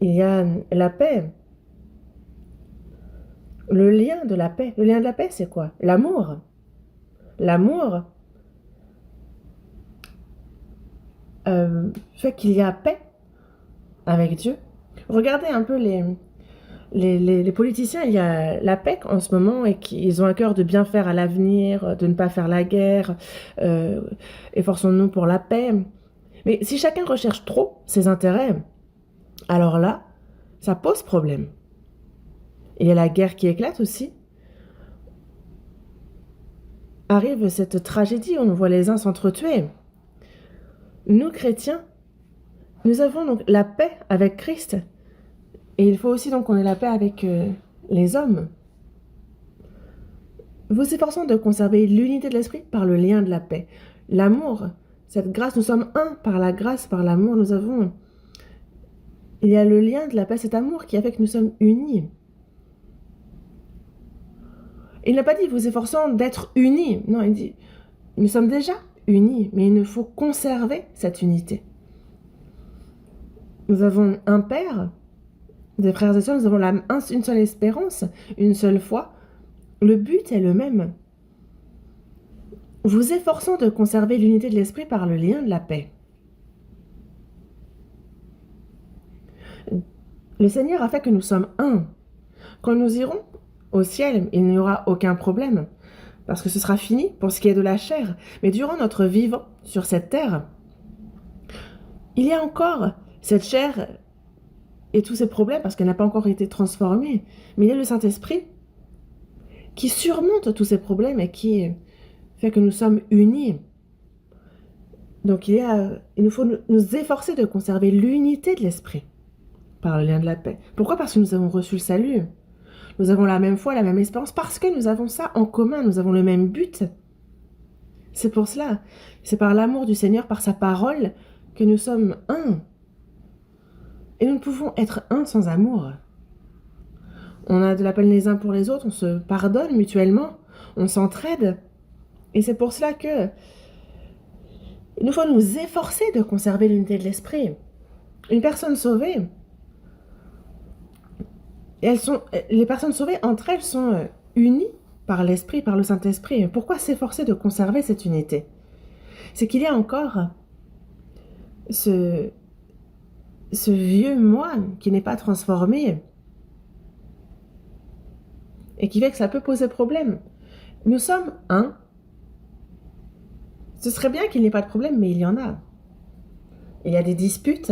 Il y a la paix Le lien de la paix. Le lien de la paix, c'est quoi? L'amour. L'amour fait qu'il y a paix avec Dieu. Regardez un peu les politiciens, il y a la PEC en ce moment et qu'ils ont à cœur de bien faire à l'avenir, de ne pas faire la guerre, efforçons-nous pour la paix. Mais si chacun recherche trop ses intérêts, alors là, ça pose problème. Il y a la guerre qui éclate aussi. Arrive cette tragédie, on voit les uns s'entretuer. Nous, chrétiens, nous avons donc la paix avec Christ. Et il faut aussi donc qu'on ait la paix avec les hommes. Vous efforçons de conserver l'unité de l'esprit par le lien de la paix. L'amour, cette grâce, nous sommes un par la grâce, par l'amour, nous avons... Il y a le lien de la paix, cet amour qui a fait que nous sommes unis. Il n'a pas dit vous efforçons d'être unis. Non, il dit nous sommes déjà unis, mais il nous faut conserver cette unité. Nous avons un Père, des frères et sœurs, nous avons une seule espérance, une seule foi. Le but est le même. Vous efforçons de conserver l'unité de l'esprit par le lien de la paix. Le Seigneur a fait que nous sommes un. Quand nous irons au ciel, il n'y aura aucun problème, parce que ce sera fini pour ce qui est de la chair. Mais durant notre vivant sur cette terre, il y a encore cette chair et tous ces problèmes, parce qu'elle n'a pas encore été transformée. Mais il y a le Saint-Esprit qui surmonte tous ces problèmes et qui fait que nous sommes unis. Donc il nous faut nous efforcer de conserver l'unité de l'esprit par le lien de la paix. Pourquoi? Parce que nous avons reçu le salut. Nous avons la même foi, la même espérance, parce que nous avons ça en commun, nous avons le même but. C'est pour cela, c'est par l'amour du Seigneur, par sa parole, que nous sommes un. Et nous ne pouvons être un sans amour. On a de la peine les uns pour les autres, on se pardonne mutuellement, on s'entraide. Et c'est pour cela que il nous faut nous efforcer de conserver l'unité de l'esprit. Une personne sauvée, les personnes sauvées entre elles sont unies par l'Esprit, par le Saint-Esprit. Pourquoi s'efforcer de conserver cette unité? C'est qu'il y a encore ce vieux moi qui n'est pas transformé et qui fait que ça peut poser problème. Nous sommes un. Ce serait bien qu'il n'y ait pas de problème, mais il y en a. Il y a des disputes.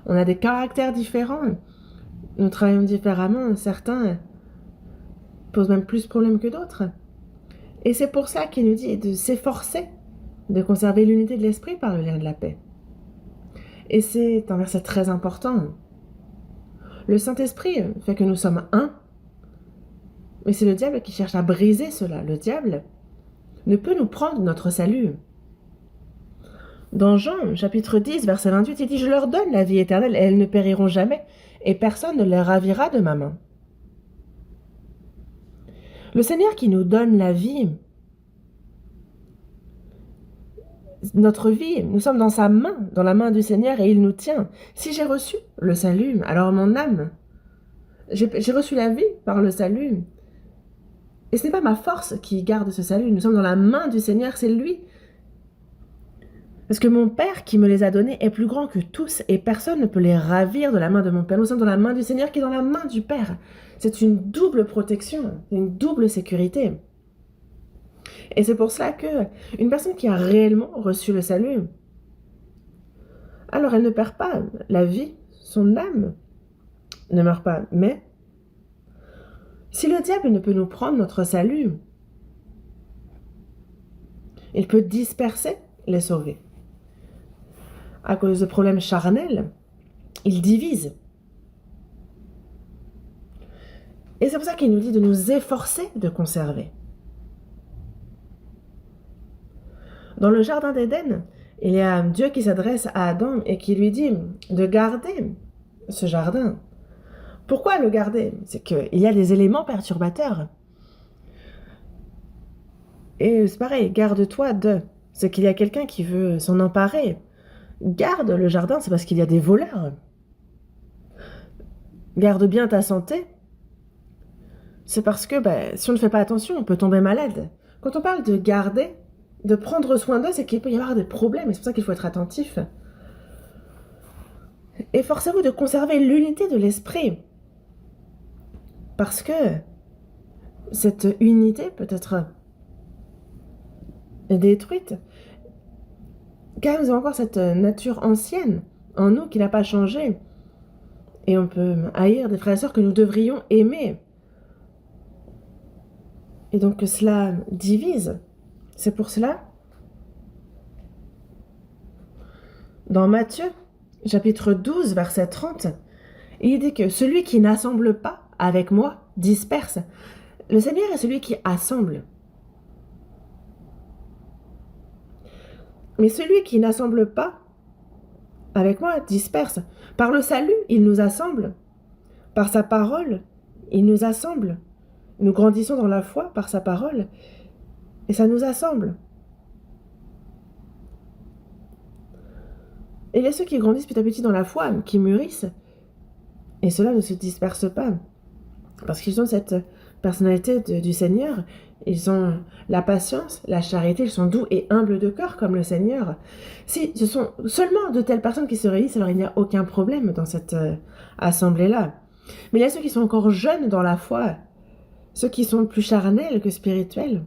On a des caractères différents. Nous travaillons différemment. Certains posent même plus de problèmes que d'autres. Et c'est pour ça qu'il nous dit de s'efforcer de conserver l'unité de l'esprit par le lien de la paix. Et c'est un verset très important. Le Saint-Esprit fait que nous sommes un, mais c'est le diable qui cherche à briser cela. Le diable ne peut nous prendre notre salut. Dans Jean, chapitre 10, verset 28, il dit « Je leur donne la vie éternelle, et elles ne périront jamais, et personne ne les ravira de ma main. » Le Seigneur qui nous donne la vie, notre vie, nous sommes dans sa main, dans la main du Seigneur, et il nous tient. Si j'ai reçu le salut, alors mon âme, j'ai reçu la vie par le salut. Et ce n'est pas ma force qui garde ce salut, nous sommes dans la main du Seigneur, c'est lui. Parce que mon Père qui me les a donnés est plus grand que tous, et personne ne peut les ravir de la main de mon Père. Nous sommes dans la main du Seigneur qui est dans la main du Père. C'est une double protection, une double sécurité. Et c'est pour cela que une personne qui a réellement reçu le salut, alors elle ne perd pas la vie, son âme ne meurt pas. Mais si le diable ne peut nous prendre notre salut, il peut disperser les sauvés. À cause de problèmes charnels, il divise. Et c'est pour ça qu'il nous dit de nous efforcer de conserver. Dans le jardin d'Éden, il y a Dieu qui s'adresse à Adam et qui lui dit de garder ce jardin. Pourquoi le garder? C'est qu'il y a des éléments perturbateurs. Et c'est pareil, garde-toi de. C'est qu'il y a quelqu'un qui veut s'en emparer. Garde le jardin, c'est parce qu'il y a des voleurs. Garde bien ta santé, c'est parce que si on ne fait pas attention, on peut tomber malade. Quand on parle de garder, de prendre soin d'eux, c'est qu'il peut y avoir des problèmes, et c'est pour ça qu'il faut être attentif. Efforcez-vous de conserver l'unité de l'esprit, parce que cette unité peut être détruite, car nous avons encore cette nature ancienne en nous qui n'a pas changé, et on peut haïr des frères et sœurs que nous devrions aimer. Et donc cela divise. C'est pour cela, dans Matthieu, chapitre 12, verset 30, il dit que celui qui n'assemble pas avec moi disperse. Le Seigneur est celui qui assemble. Mais celui qui n'assemble pas avec moi disperse. Par le salut, il nous assemble. Par sa parole, il nous assemble. Nous grandissons dans la foi par sa parole, et ça nous assemble. Et il y a ceux qui grandissent petit à petit dans la foi, qui mûrissent, et ceux-là ne se dispersent pas, parce qu'ils ont cette personnalité du Seigneur. Ils ont la patience, la charité, ils sont doux et humbles de cœur comme le Seigneur. Si ce sont seulement de telles personnes qui se réunissent, alors il n'y a aucun problème dans cette assemblée-là. Mais il y a ceux qui sont encore jeunes dans la foi, ceux qui sont plus charnels que spirituels.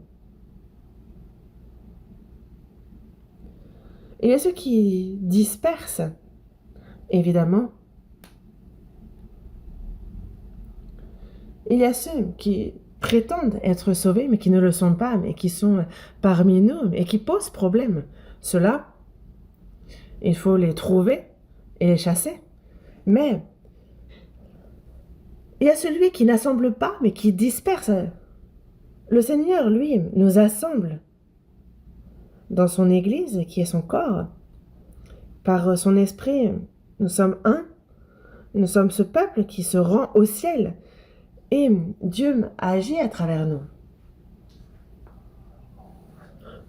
Et il y a ceux qui dispersent, évidemment. Il y a ceux qui prétendent être sauvés, mais qui ne le sont pas, mais qui sont parmi nous, et qui posent problème. Ceux-là, il faut les trouver et les chasser. Mais il y a celui qui n'assemble pas, mais qui disperse. Le Seigneur, lui, nous assemble dans son Église, qui est son corps. Par son esprit, nous sommes un. Nous sommes ce peuple qui se rend au ciel. Et Dieu agit à travers nous.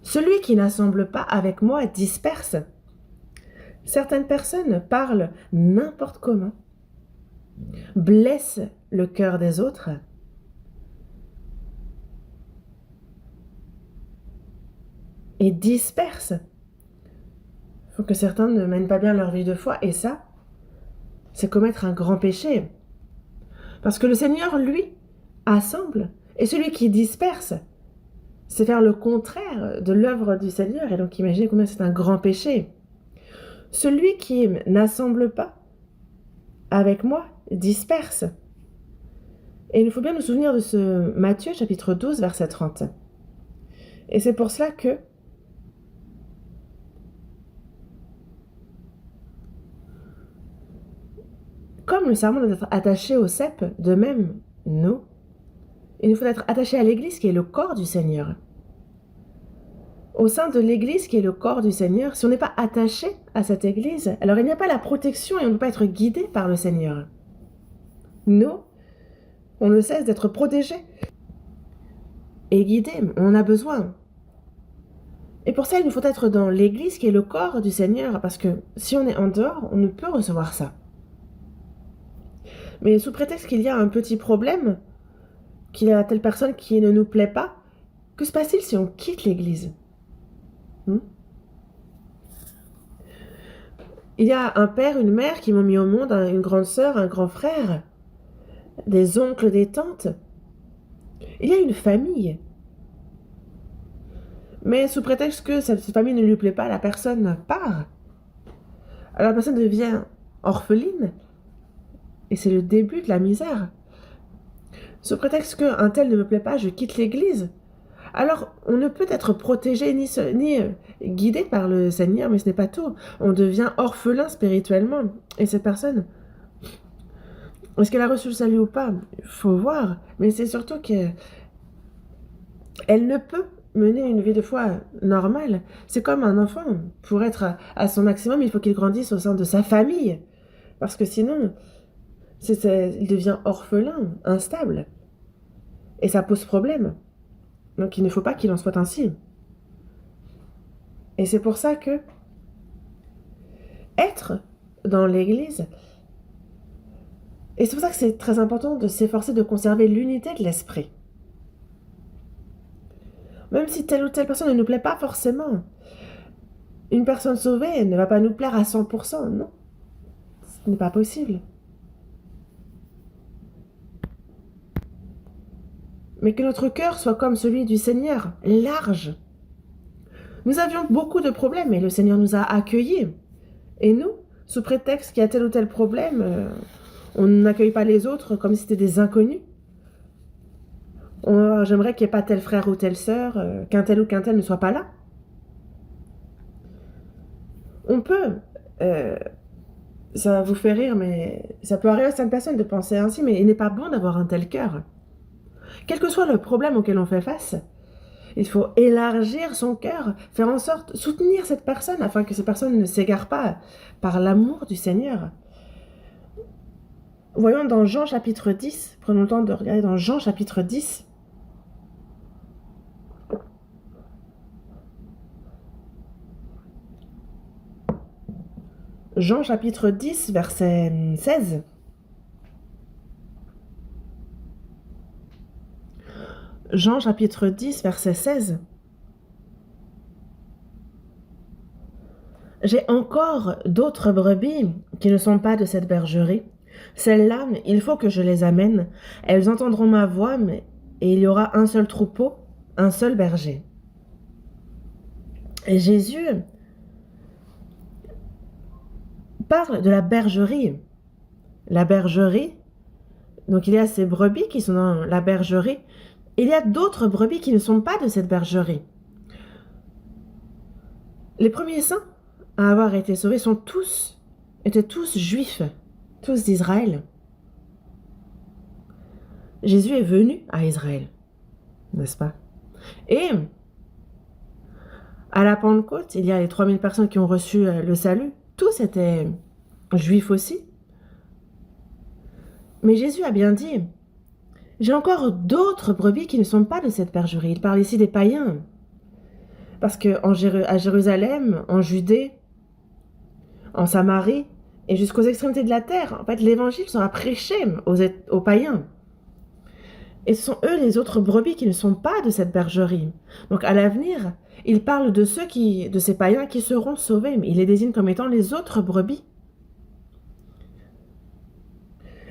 Celui qui n'assemble pas avec moi disperse. Certaines personnes parlent n'importe comment, blessent le cœur des autres, et dispersent. Il faut que certains ne mènent pas bien leur vie de foi, et ça, c'est commettre un grand péché. Parce que le Seigneur, lui, assemble, et celui qui disperse, c'est faire le contraire de l'œuvre du Seigneur, et donc imaginez combien c'est un grand péché. Celui qui n'assemble pas avec moi disperse. Et il faut bien nous souvenir de ce Matthieu chapitre 12 verset 30. Et c'est pour cela que comme le serment doit être attaché au cep, de même nous, il nous faut être attachés à l'Église qui est le corps du Seigneur. Au sein de l'Église qui est le corps du Seigneur, si on n'est pas attaché à cette Église, alors il n'y a pas la protection et on ne peut pas être guidé par le Seigneur. Nous, on ne cesse d'être protégés et guidés, on en a besoin. Et pour ça, il nous faut être dans l'Église qui est le corps du Seigneur, parce que si on est en dehors, on ne peut recevoir ça. Mais sous prétexte qu'il y a un petit problème, qu'il y a telle personne qui ne nous plaît pas, que se passe-t-il si on quitte l'Église ? Il y a un père, une mère qui m'ont mis au monde, une grande sœur, un grand frère, des oncles, des tantes. Il y a une famille. Mais sous prétexte que cette famille ne lui plaît pas, la personne part. Alors la personne devient orpheline, et c'est le début de la misère. Sous prétexte qu'un tel ne me plaît pas, je quitte l'Église. Alors, on ne peut être protégé ni guidé par le Seigneur, mais ce n'est pas tout. On devient orphelin spirituellement. Et cette personne, est-ce qu'elle a reçu le salut ou pas? Il faut voir. Mais c'est surtout qu'elle ne peut mener une vie de foi normale. C'est comme un enfant. Pour être à son maximum, il faut qu'il grandisse au sein de sa famille. Parce que sinon, il devient orphelin, instable. Et ça pose problème. Donc il ne faut pas qu'il en soit ainsi. Et c'est pour ça que être dans l'Église, Et c'est pour ça que c'est très important de s'efforcer de conserver l'unité de l'esprit. Même si telle ou telle personne ne nous plaît pas forcément. Une personne sauvée ne va pas nous plaire à 100%, non. Ce n'est pas possible. Mais que notre cœur soit comme celui du Seigneur, large. Nous avions beaucoup de problèmes et le Seigneur nous a accueillis. Et nous, sous prétexte qu'il y a tel ou tel problème, on n'accueille pas les autres comme si c'était des inconnus. J'aimerais qu'il n'y ait pas tel frère ou telle sœur, qu'un tel ou qu'un tel ne soit pas là. On peut, ça vous fait rire, mais ça peut arriver à certaines personnes de penser ainsi, mais il n'est pas bon d'avoir un tel cœur. Quel que soit le problème auquel on fait face, il faut élargir son cœur, faire en sorte, soutenir cette personne afin que cette personne ne s'égare pas par l'amour du Seigneur. Voyons dans Jean chapitre 10, prenons le temps de regarder dans Jean chapitre 10. Jean chapitre 10, verset 16. Jean chapitre 10, verset 16. J'ai encore d'autres brebis qui ne sont pas de cette bergerie. Celles-là, il faut que je les amène. Elles entendront ma voix, et il y aura un seul troupeau, un seul berger. Et Jésus parle de la bergerie. La bergerie, donc il y a ces brebis qui sont dans la bergerie. Il y a d'autres brebis qui ne sont pas de cette bergerie. Les premiers saints à avoir été sauvés étaient tous juifs, tous d'Israël. Jésus est venu à Israël, n'est-ce pas? Et à la Pentecôte, il y a les 3000 personnes qui ont reçu le salut. Tous étaient juifs aussi. Mais Jésus a bien dit, j'ai encore d'autres brebis qui ne sont pas de cette bergerie. Il parle ici des païens. Parce qu'à Jérusalem, en Judée, en Samarie et jusqu'aux extrémités de la terre, en fait, l'évangile sera prêché aux païens. Et ce sont eux les autres brebis qui ne sont pas de cette bergerie. Donc à l'avenir, il parle de ces païens qui seront sauvés, mais il les désigne comme étant les autres brebis.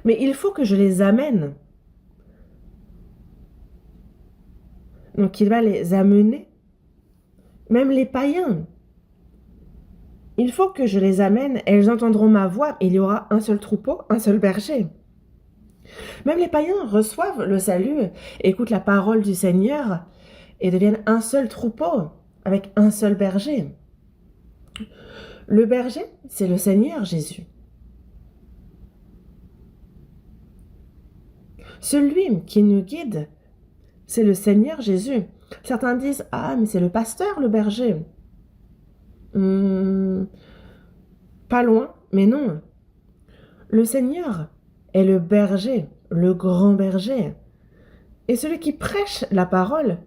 Mais il faut que je les amène. Donc il va les amener, même les païens. Il faut que je les amène, elles entendront ma voix, et il y aura un seul troupeau, un seul berger. Même les païens reçoivent le salut, écoutent la parole du Seigneur, et deviennent un seul troupeau, avec un seul berger. Le berger, c'est le Seigneur Jésus. Celui qui nous guide, c'est le Seigneur Jésus. Certains disent, ah, mais c'est le pasteur, le berger. Pas loin, mais non. Le Seigneur est le berger, le grand berger. Et celui qui prêche la parole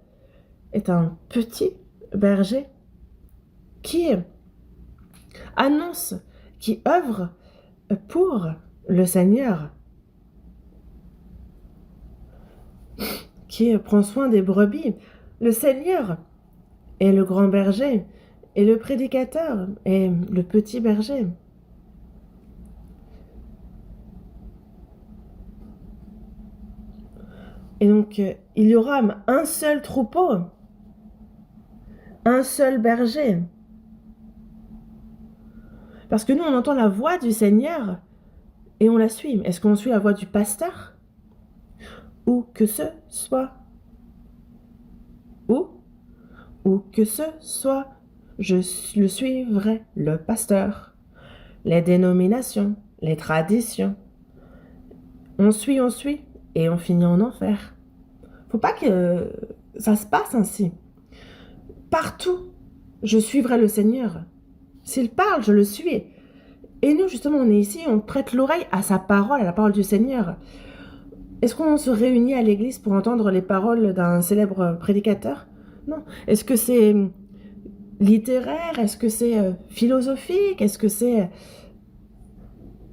est un petit berger qui annonce, qui œuvre pour le Seigneur, qui prend soin des brebis. Le Seigneur est le grand berger, et le prédicateur est le petit berger. Et donc, il y aura un seul troupeau, un seul berger. Parce que nous, on entend la voix du Seigneur et on la suit. Est-ce qu'on suit la voix du pasteur? Où que ce soit. Où que ce soit, je le suivrai, le pasteur. Les dénominations, les traditions. On suit, et on finit en enfer. Faut pas que ça se passe ainsi. Partout, je suivrai le Seigneur. S'il parle, je le suis. Et nous, justement, on est ici, on prête l'oreille à sa parole, à la parole du Seigneur. Est-ce qu'on se réunit à l'église pour entendre les paroles d'un célèbre prédicateur? Non. Est-ce que c'est littéraire? Est-ce que c'est philosophique? Est-ce que c'est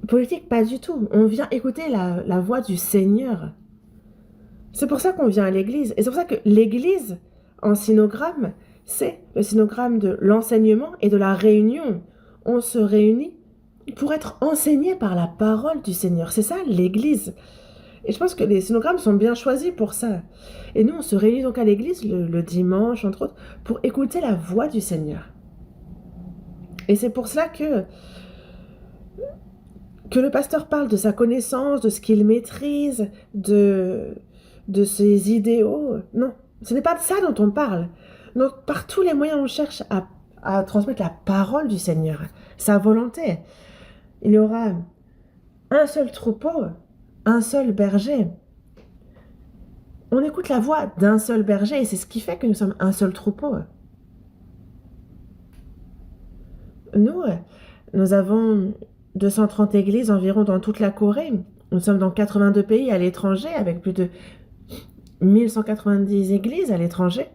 Politique, pas du tout. On vient écouter la voix du Seigneur. C'est pour ça qu'on vient à l'église. Et c'est pour ça que l'église, en sinogramme, c'est le sinogramme de l'enseignement et de la réunion. On se réunit pour être enseigné par la parole du Seigneur. C'est ça, l'église. Et je pense que les sinogrammes sont bien choisis pour ça. Et nous, on se réunit donc à l'église le dimanche, entre autres, pour écouter la voix du Seigneur. Et c'est pour cela que le pasteur parle de sa connaissance, de ce qu'il maîtrise, de ses idéaux. Non, ce n'est pas de ça dont on parle. Donc, par tous les moyens, on cherche à transmettre la parole du Seigneur, sa volonté. Il y aura un seul troupeau, un seul berger. On écoute la voix d'un seul berger et c'est ce qui fait que nous sommes un seul troupeau. Nous avons 230 églises environ dans toute la Corée. Nous sommes dans 82 pays à l'étranger avec plus de 1190 églises à l'étranger.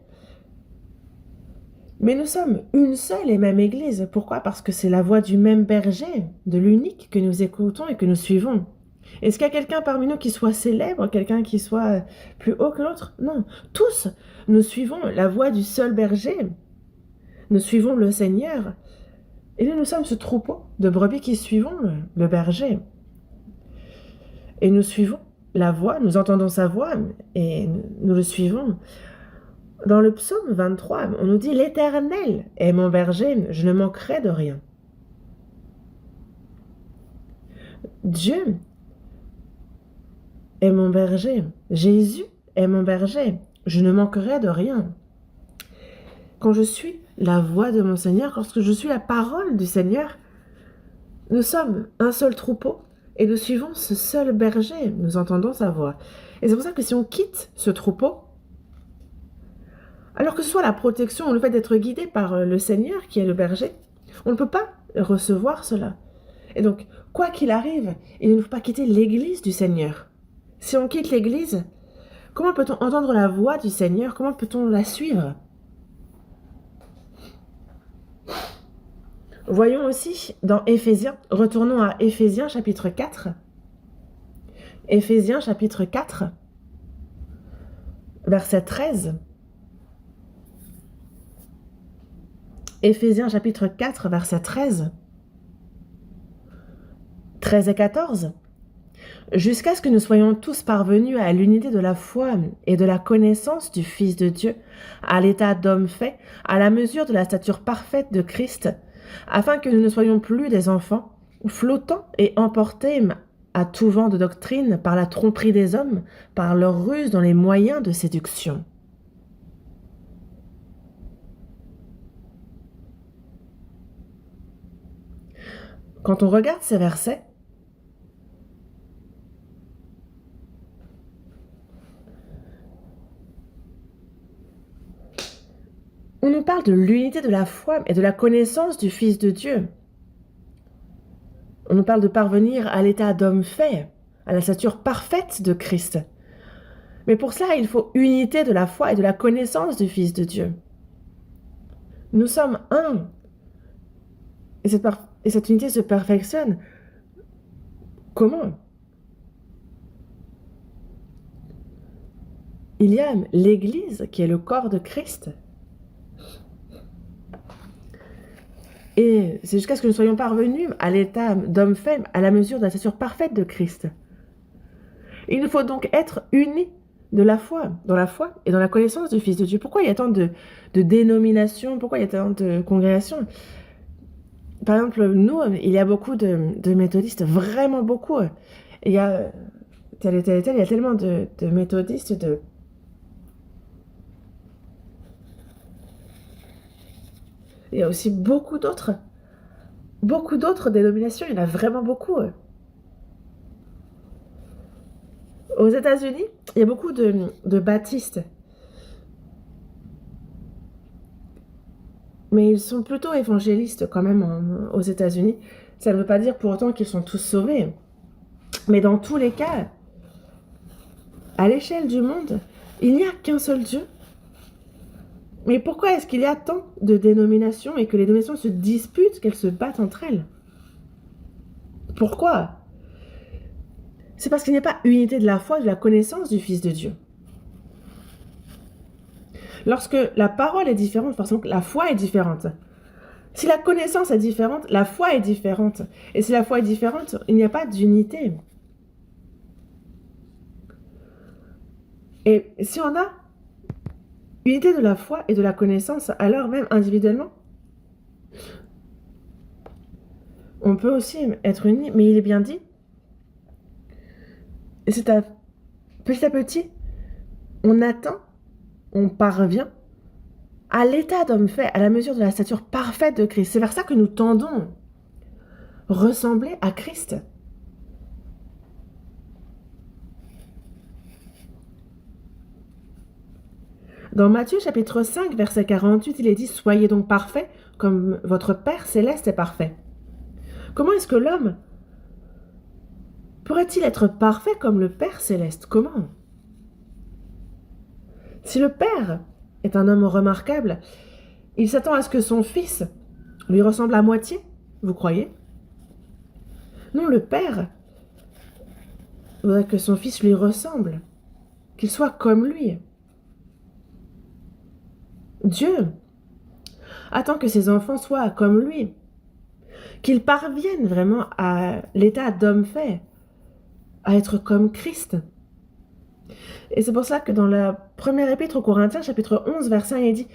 Mais nous sommes une seule et même église. Pourquoi? Parce que c'est la voix du même berger, de l'unique que nous écoutons et que nous suivons. Est-ce qu'il y a quelqu'un parmi nous qui soit célèbre, quelqu'un qui soit plus haut que l'autre? Non. Tous, nous suivons la voix du seul berger. Nous suivons le Seigneur. Et nous sommes ce troupeau de brebis qui suivons le berger. Et nous suivons la voix, nous entendons sa voix et nous le suivons. Dans le psaume 23, on nous dit « L'Éternel est mon berger, je ne manquerai de rien ». Dieu est mon berger, Jésus est mon berger, je ne manquerai de rien. Quand je suis la voix de mon Seigneur, lorsque je suis la parole du Seigneur, nous sommes un seul troupeau et nous suivons ce seul berger, nous entendons sa voix. Et c'est pour ça que si on quitte ce troupeau, alors que ce soit la protection ou le fait d'être guidé par le Seigneur qui est le berger, on ne peut pas recevoir cela. Et donc, quoi qu'il arrive, il ne faut pas quitter l'église du Seigneur. Si on quitte l'église, comment peut-on entendre la voix du Seigneur? Comment peut-on la suivre? Voyons aussi dans Éphésiens, retournons à Éphésiens chapitre 4. Éphésiens chapitre 4, verset 13. Éphésiens chapitre 4, verset 13. 13 et 14. Jusqu'à ce que nous soyons tous parvenus à l'unité de la foi et de la connaissance du Fils de Dieu, à l'état d'homme fait, à la mesure de la stature parfaite de Christ, afin que nous ne soyons plus des enfants, flottants et emportés à tout vent de doctrine par la tromperie des hommes, par leur ruse dans les moyens de séduction. Quand on regarde ces versets, on nous parle de l'unité de la foi et de la connaissance du Fils de Dieu. On nous parle de parvenir à l'état d'homme fait, à la stature parfaite de Christ. Mais pour cela, il faut unité de la foi et de la connaissance du Fils de Dieu. Nous sommes un. Et cette unité se perfectionne. Comment? Il y a l'Église qui est le corps de Christ. Et c'est jusqu'à ce que nous soyons parvenus à l'état d'homme fait, à la mesure de la stature parfaite de Christ. Il nous faut donc être unis de la foi, dans la foi et dans la connaissance du Fils de Dieu. Pourquoi il y a tant de dénominations? Pourquoi il y a tant de congrégations? Par exemple, nous, il y a beaucoup de méthodistes, vraiment beaucoup. Il y a tel et tel et tel, il y a tellement de méthodistes, il y a aussi beaucoup d'autres dénominations, il y en a vraiment beaucoup. Aux États-Unis, il y a beaucoup de baptistes. Mais ils sont plutôt évangélistes quand même aux États-Unis. Ça ne veut pas dire pour autant qu'ils sont tous sauvés. Mais dans tous les cas, à l'échelle du monde, il n'y a qu'un seul Dieu. Mais pourquoi est-ce qu'il y a tant de dénominations et que les dénominations se disputent, qu'elles se battent entre elles? Pourquoi? c'est parce qu'il n'y a pas unité de la foi et de la connaissance du Fils de Dieu. Lorsque la parole est différente, forcément la foi est différente. Si la connaissance est différente, la foi est différente. Et si la foi est différente, il n'y a pas d'unité. Et si on a unité de la foi et de la connaissance, alors même individuellement, on peut aussi être unis, mais il est bien dit. Et c'est petit à petit, on atteint, on parvient à l'état d'homme fait, à la mesure de la stature parfaite de Christ. C'est vers ça que nous tendons, ressembler à Christ. Dans Matthieu chapitre 5, verset 48, il est dit « Soyez donc parfaits, comme votre Père céleste est parfait. » Comment est-ce que l'homme pourrait-il être parfait comme le Père céleste? Comment? Si le Père est un homme remarquable, il s'attend à ce que son Fils lui ressemble à moitié, vous croyez? Non, le Père voudrait que son Fils lui ressemble, qu'il soit comme lui. Dieu attend que ses enfants soient comme lui, qu'ils parviennent vraiment à l'état d'homme fait, à être comme Christ. Et c'est pour ça que dans la première épître aux Corinthiens, chapitre 11, verset 1, il dit,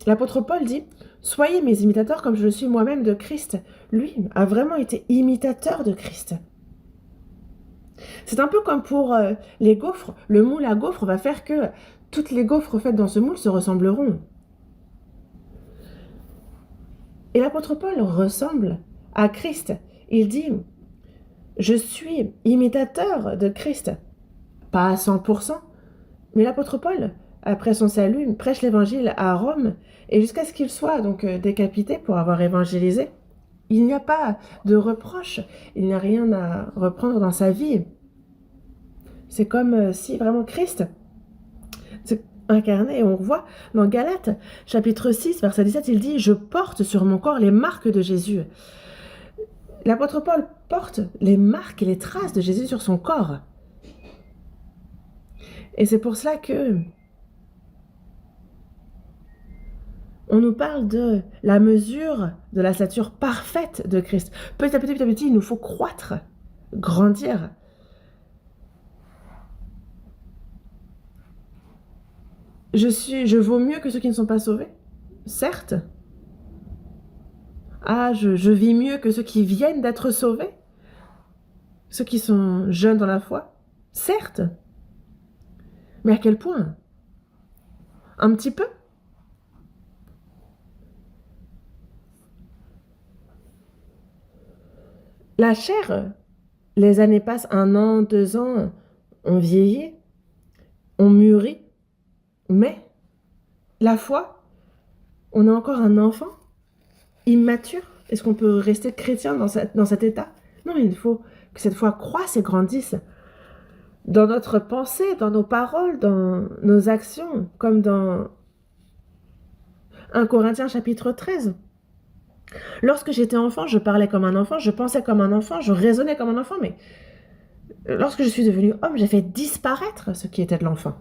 l'apôtre Paul dit « Soyez mes imitateurs comme je le suis moi-même de Christ. » Lui a vraiment été imitateur de Christ. C'est un peu comme pour les gaufres. Le moule à gaufres va faire que toutes les gaufres faites dans ce moule se ressembleront. Et l'apôtre Paul ressemble à Christ. Il dit « Je suis imitateur de Christ. » Pas à 100%, mais l'apôtre Paul, après son salut, prêche l'évangile à Rome, et jusqu'à ce qu'il soit donc décapité pour avoir évangélisé. Il n'y a pas de reproche, il n'y a rien à reprendre dans sa vie. C'est comme si vraiment Christ s'est incarné, et on voit dans Galates, chapitre 6, verset 17, il dit « Je porte sur mon corps les marques de Jésus ». L'apôtre Paul porte les marques et les traces de Jésus sur son corps. Et c'est pour cela que on nous parle de la mesure de la stature parfaite de Christ. Petit à petit, il nous faut croître, grandir. Je vaux mieux que ceux qui ne sont pas sauvés, certes. Ah, je vis mieux que ceux qui viennent d'être sauvés, ceux qui sont jeunes dans la foi, certes. Mais à quel point? Un petit peu. La chair, les années passent, 1 an, 2 ans, on vieillit, on mûrit, mais la foi, on est encore un enfant, immature. Est-ce qu'on peut rester chrétien dans cet état? Non, il faut que cette foi croisse et grandisse dans notre pensée, dans nos paroles, dans nos actions, comme dans 1 Corinthiens chapitre 13. Lorsque j'étais enfant, je parlais comme un enfant, je pensais comme un enfant, je raisonnais comme un enfant, mais lorsque je suis devenu homme, j'ai fait disparaître ce qui était de l'enfant.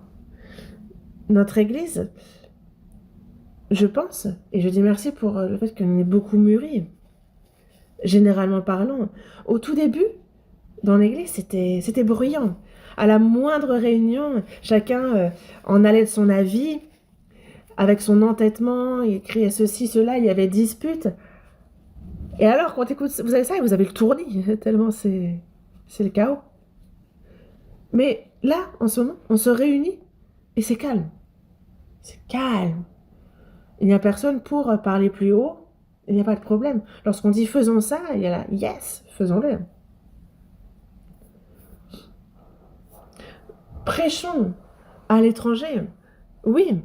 Notre Église, je pense, et je dis merci pour le fait qu'on ait beaucoup mûri, généralement parlant. Au tout début, dans l'Église, c'était bruyant. À la moindre réunion, chacun en allait de son avis, avec son entêtement, il criait ceci, cela, il y avait dispute. Et alors, quand écoute, vous avez ça et vous avez le tournis, tellement c'est le chaos. Mais là, en ce moment, on se réunit et c'est calme. C'est calme. Il n'y a personne pour parler plus haut, il n'y a pas de problème. Lorsqu'on dit faisons ça, il y a là, yes, faisons-le. Prêchons à l'étranger, oui.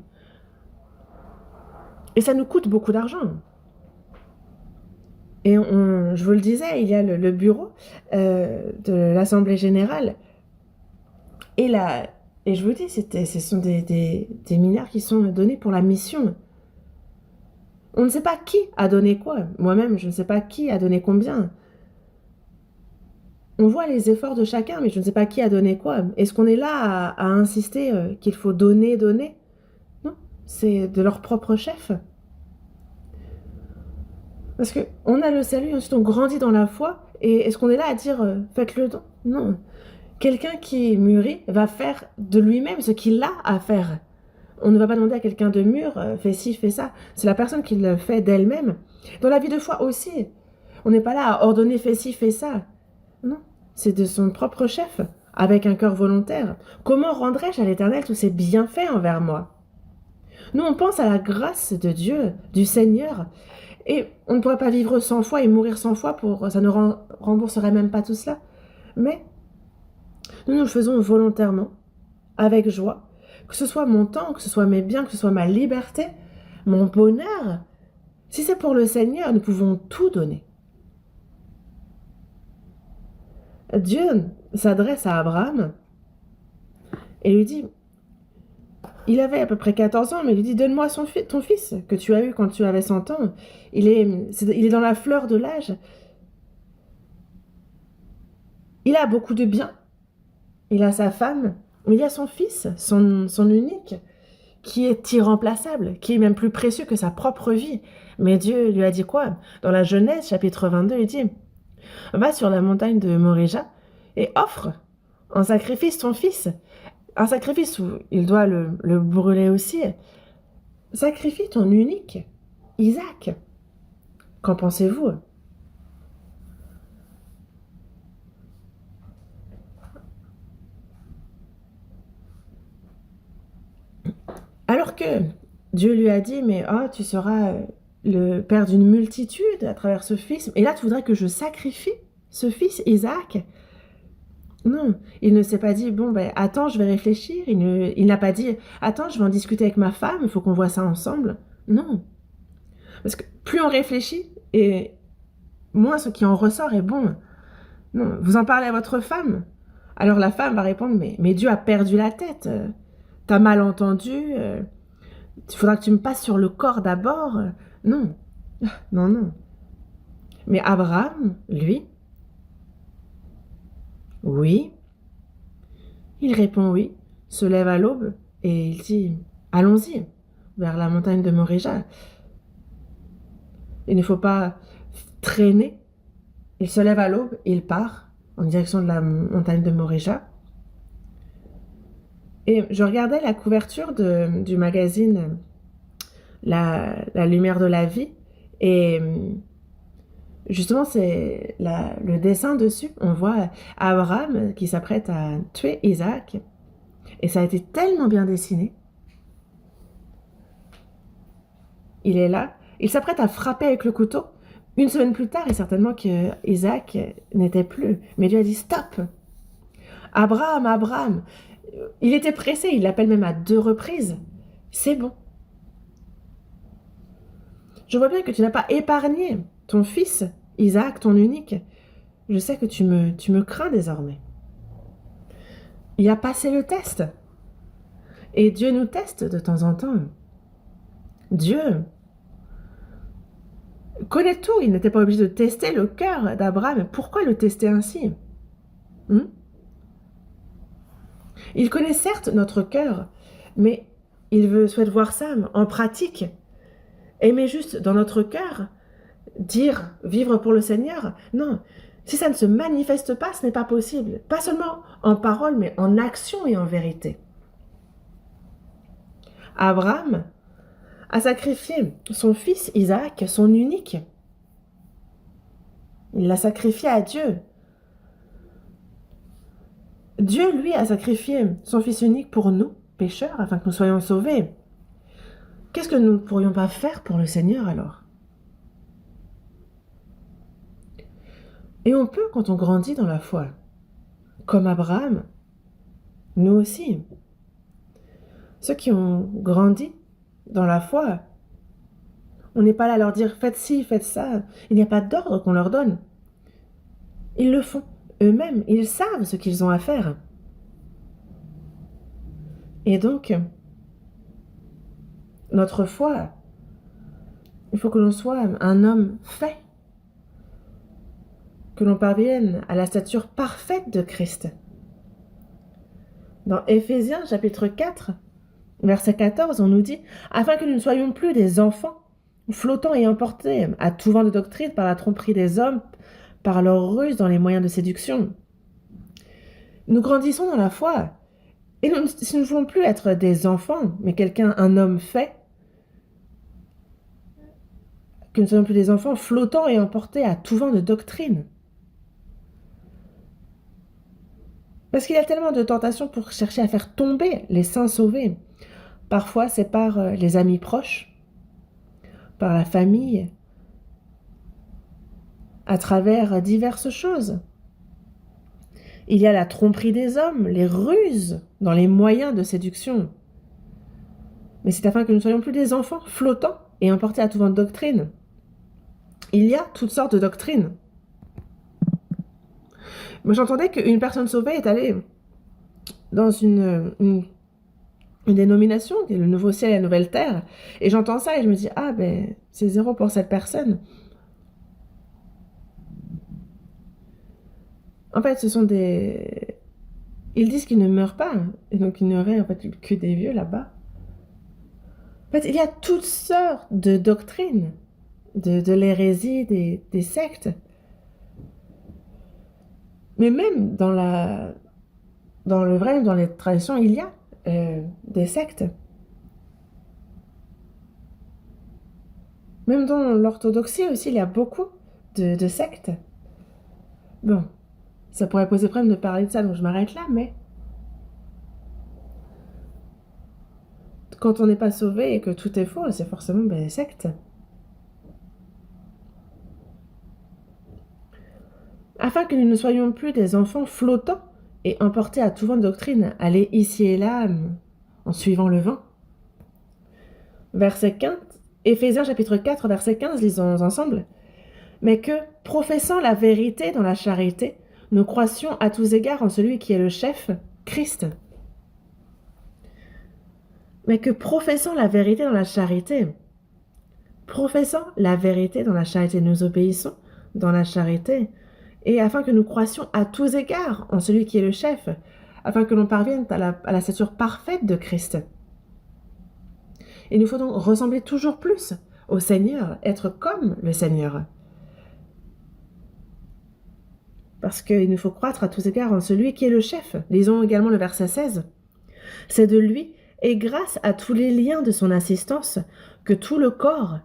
Et ça nous coûte beaucoup d'argent. Et je vous le disais, il y a le bureau de l'Assemblée Générale. Et je vous dis, ce sont des milliards qui sont donnés pour la mission. On ne sait pas qui a donné quoi. Moi-même, je ne sais pas qui a donné combien. On voit les efforts de chacun, mais je ne sais pas qui a donné quoi. Est-ce qu'on est là à insister qu'il faut donner, donner? Non, c'est de leur propre chef. Parce qu'on a le salut, ensuite on grandit dans la foi, et est-ce qu'on est là à dire faites le don? Non. Quelqu'un qui mûrit va faire de lui-même ce qu'il a à faire. On ne va pas demander à quelqu'un de mûr, fais ci, fais ça. C'est la personne qui le fait d'elle-même. Dans la vie de foi aussi. On n'est pas là à ordonner fais ci, fais ça. Non, c'est de son propre chef, avec un cœur volontaire. Comment rendrai-je à l'Éternel tous ses bienfaits envers moi? Nous, on pense à la grâce de Dieu, du Seigneur, et on ne pourrait pas vivre 100 fois et mourir 100 fois ça ne rembourserait même pas tout cela. Mais nous le faisons volontairement, avec joie, que ce soit mon temps, que ce soit mes biens, que ce soit ma liberté, mon bonheur. Si c'est pour le Seigneur, nous pouvons tout donner. Dieu s'adresse à Abraham et lui dit, il avait à peu près 14 ans, mais il lui dit, donne-moi ton fils que tu as eu quand tu avais 100 ans. Il est dans la fleur de l'âge. Il a beaucoup de biens. Il a sa femme, mais il a son fils, son unique, qui est irremplaçable, qui est même plus précieux que sa propre vie. Mais Dieu lui a dit quoi? Dans la Genèse, chapitre 22, il dit, va sur la montagne de Morija et offre en sacrifice ton fils. Un sacrifice où il doit le brûler aussi. Sacrifie ton unique, Isaac. Qu'en pensez-vous? Alors que Dieu lui a dit, mais oh, tu seras le père d'une multitude à travers ce fils. Et là, tu voudrais que je sacrifie ce fils, Isaac? Non, il ne s'est pas dit, bon, ben, attends, je vais réfléchir. Il n'a pas dit, attends, je vais en discuter avec ma femme, il faut qu'on voit ça ensemble. Non. Parce que plus on réfléchit, et moins ce qui en ressort est bon. Non, vous en parlez à votre femme. Alors la femme va répondre, mais Dieu a perdu la tête. T'as mal entendu. Il faudra que tu me passes sur le corps d'abord. Non, non, non. Mais Abraham, lui, oui. Il répond oui, se lève à l'aube et il dit, allons-y, vers la montagne de Morija. Il ne faut pas traîner. Il se lève à l'aube et il part en direction de la montagne de Morija. Et je regardais la couverture du magazine la lumière de la vie, et justement c'est le dessin dessus, on voit Abraham qui s'apprête à tuer Isaac, et ça a été tellement bien dessiné. Il est là, il s'apprête à frapper avec le couteau. Une semaine plus tard, et certainement que Isaac n'était plus, mais Dieu a dit stop. Abraham, Abraham. Il était pressé, il l'appelle même à 2 reprises. C'est bon. Je vois bien que tu n'as pas épargné ton fils, Isaac, ton unique. Je sais que tu me crains désormais. Il a passé le test. Et Dieu nous teste de temps en temps. Dieu connaît tout. Il n'était pas obligé de tester le cœur d'Abraham. Pourquoi le tester ainsi? Il connaît certes notre cœur, mais il souhaite voir ça en pratique. Aimer juste dans notre cœur, dire vivre pour le Seigneur, non. Si ça ne se manifeste pas, ce n'est pas possible. Pas seulement en parole, mais en action et en vérité. Abraham a sacrifié son fils Isaac, son unique. Il l'a sacrifié à Dieu. Dieu, lui, a sacrifié son fils unique pour nous, pécheurs, afin que nous soyons sauvés. Qu'est-ce que nous ne pourrions pas faire pour le Seigneur alors? Et on peut quand on grandit dans la foi. Comme Abraham, nous aussi. Ceux qui ont grandi dans la foi, on n'est pas là à leur dire faites ci, faites ça. Il n'y a pas d'ordre qu'on leur donne. Ils le font eux-mêmes. Ils savent ce qu'ils ont à faire. Et donc, notre foi, il faut que l'on soit un homme fait. que l'on parvienne à la stature parfaite de Christ. Dans Éphésiens chapitre 4, verset 14, on nous dit « Afin que nous ne soyons plus des enfants, flottant et emportés à tout vent de doctrine par la tromperie des hommes, par leur ruse dans les moyens de séduction. » Nous grandissons dans la foi, et si nous ne voulons plus être des enfants, mais un homme fait, que nous ne soyons plus des enfants flottants et emportés à tout vent de doctrine. Parce qu'il y a tellement de tentations pour chercher à faire tomber les saints sauvés. Parfois, c'est par les amis proches, par la famille, à travers diverses choses. Il y a la tromperie des hommes, les ruses dans les moyens de séduction. Mais c'est afin que nous ne soyons plus des enfants flottants et emportés à tout vent de doctrine. Il y a toutes sortes de doctrines. Moi, j'entendais qu'une personne sauvée est allée dans une dénomination, qui est le nouveau ciel et la nouvelle terre, et j'entends ça et je me dis, ah ben, c'est zéro pour cette personne. En fait, ce sont des... Ils disent qu'ils ne meurent pas, et donc il n'y aurait en fait que des vieux là-bas. En fait, il y a toutes sortes de doctrines, de l'hérésie, des sectes. Mais même dans les traditions, il y a des sectes. Même dans l'orthodoxie aussi, il y a beaucoup de sectes. Bon, ça pourrait poser problème de parler de ça, donc je m'arrête là, mais quand on n'est pas sauvé et que tout est faux, c'est forcément des sectes. Afin que nous ne soyons plus des enfants flottants et emportés à tout vent de doctrine, aller ici et là en suivant le vent. Verset 15, Éphésiens chapitre 4, verset 15, lisons ensemble. Mais que, professant la vérité dans la charité, nous croissions à tous égards en celui qui est le chef, Christ. Mais que, professant la vérité dans la charité, nous obéissons dans la charité, et afin que nous croissions à tous égards en celui qui est le chef, afin que l'on parvienne à la stature parfaite de Christ. Il nous faut donc ressembler toujours plus au Seigneur, être comme le Seigneur. Parce qu'il nous faut croître à tous égards en celui qui est le chef. Lisons également le verset 16. C'est de lui, et grâce à tous les liens de son assistance, que tout le corps,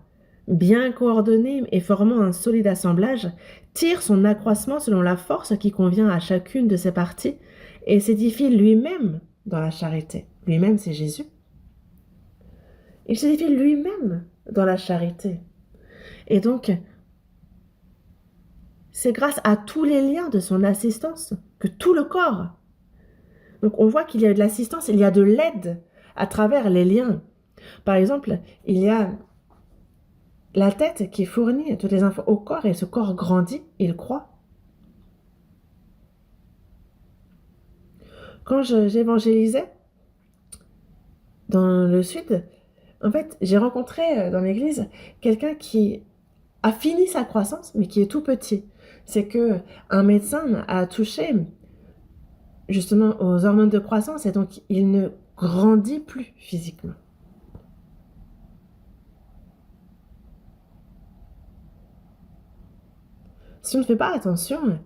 bien coordonné et formant un solide assemblage, tire son accroissement selon la force qui convient à chacune de ses parties et s'édifie lui-même dans la charité. Lui-même, c'est Jésus. Il s'édifie lui-même dans la charité. Et donc, c'est grâce à tous les liens de son assistance que tout le corps. Donc, on voit qu'il y a de l'assistance, il y a de l'aide à travers les liens. Par exemple, il y a la tête qui fournit toutes les infos au corps et ce corps grandit, il croît. Quand j'évangélisais dans le sud, en fait, j'ai rencontré dans l'église quelqu'un qui a fini sa croissance, mais qui est tout petit. C'est que un médecin a touché justement aux hormones de croissance et donc il ne grandit plus physiquement. Si on ne fait pas attention,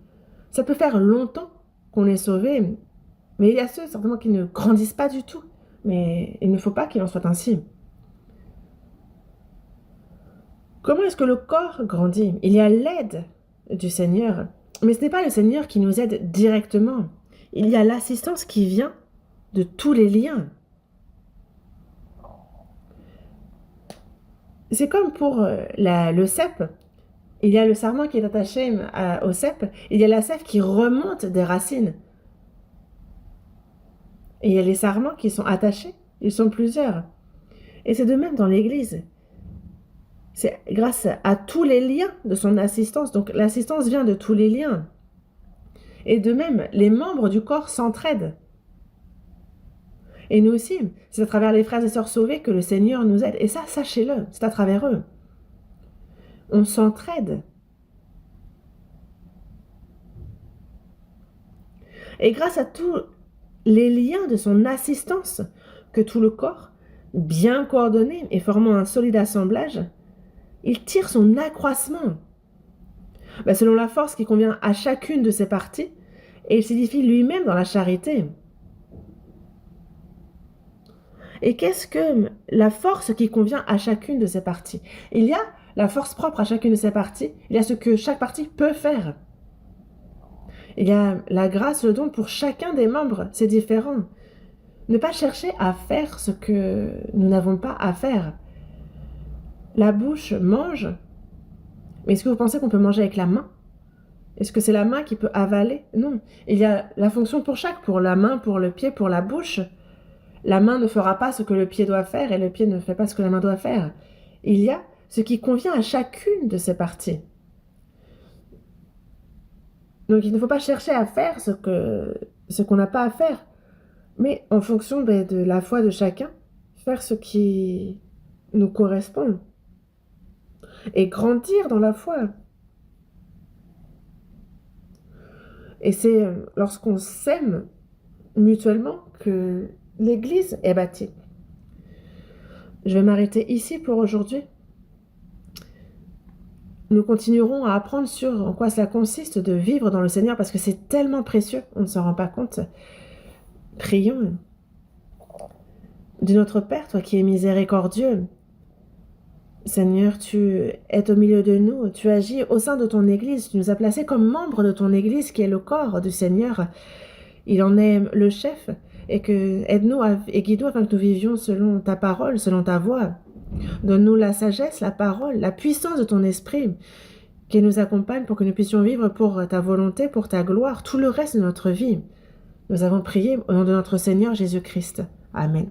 ça peut faire longtemps qu'on est sauvé, mais il y a ceux certainement qui ne grandissent pas du tout. Mais il ne faut pas qu'il en soit ainsi. Comment est-ce que le corps grandit? Il y a l'aide du Seigneur, mais ce n'est pas le Seigneur qui nous aide directement. Il y a l'assistance qui vient de tous les liens. C'est comme pour le cep. Il y a le sarment qui est attaché au cep. Il y a la sève qui remonte des racines. Et il y a les sarments qui sont attachés. Ils sont plusieurs. Et c'est de même dans l'Église. C'est grâce à tous les liens de son assistance. Donc l'assistance vient de tous les liens. Et de même, les membres du corps s'entraident. Et nous aussi, c'est à travers les frères et sœurs sauvés que le Seigneur nous aide. Et ça, sachez-le, c'est à travers eux. On s'entraide. Et grâce à tous les liens de son assistance, que tout le corps, bien coordonné et formant un solide assemblage, il tire son accroissement selon la force qui convient à chacune de ses parties, et il s'édifie lui-même dans la charité. Et qu'est-ce que la force qui convient à chacune de ses parties? Il y a la force propre à chacune de ses parties, il y a ce que chaque partie peut faire. Il y a la grâce, le don pour chacun des membres, c'est différent. Ne pas chercher à faire ce que nous n'avons pas à faire. La bouche mange, mais est-ce que vous pensez qu'on peut manger avec la main? Est-ce que c'est la main qui peut avaler? Non. Il y a la fonction pour chaque, pour la main, pour le pied, pour la bouche. La main ne fera pas ce que le pied doit faire et le pied ne fait pas ce que la main doit faire. Il y a ce qui convient à chacune de ces parties. Donc il ne faut pas chercher à faire ce qu'on n'a pas à faire, mais en fonction de la foi de chacun, faire ce qui nous correspond et grandir dans la foi. Et c'est lorsqu'on s'aime mutuellement que l'Église est bâtie. Je vais m'arrêter ici pour aujourd'hui. Nous continuerons à apprendre sur en quoi cela consiste de vivre dans le Seigneur parce que c'est tellement précieux, on ne s'en rend pas compte. Prions. De notre Père, toi qui es miséricordieux, Seigneur, tu es au milieu de nous, tu agis au sein de ton Église, tu nous as placés comme membres de ton Église qui est le corps du Seigneur. Il en est le chef, et que aide-nous et guide-nous afin que nous vivions selon ta parole, selon ta voix. Donne-nous la sagesse, la parole, la puissance de ton esprit qui nous accompagne pour que nous puissions vivre pour ta volonté, pour ta gloire, tout le reste de notre vie. Nous avons prié au nom de notre Seigneur Jésus-Christ. Amen.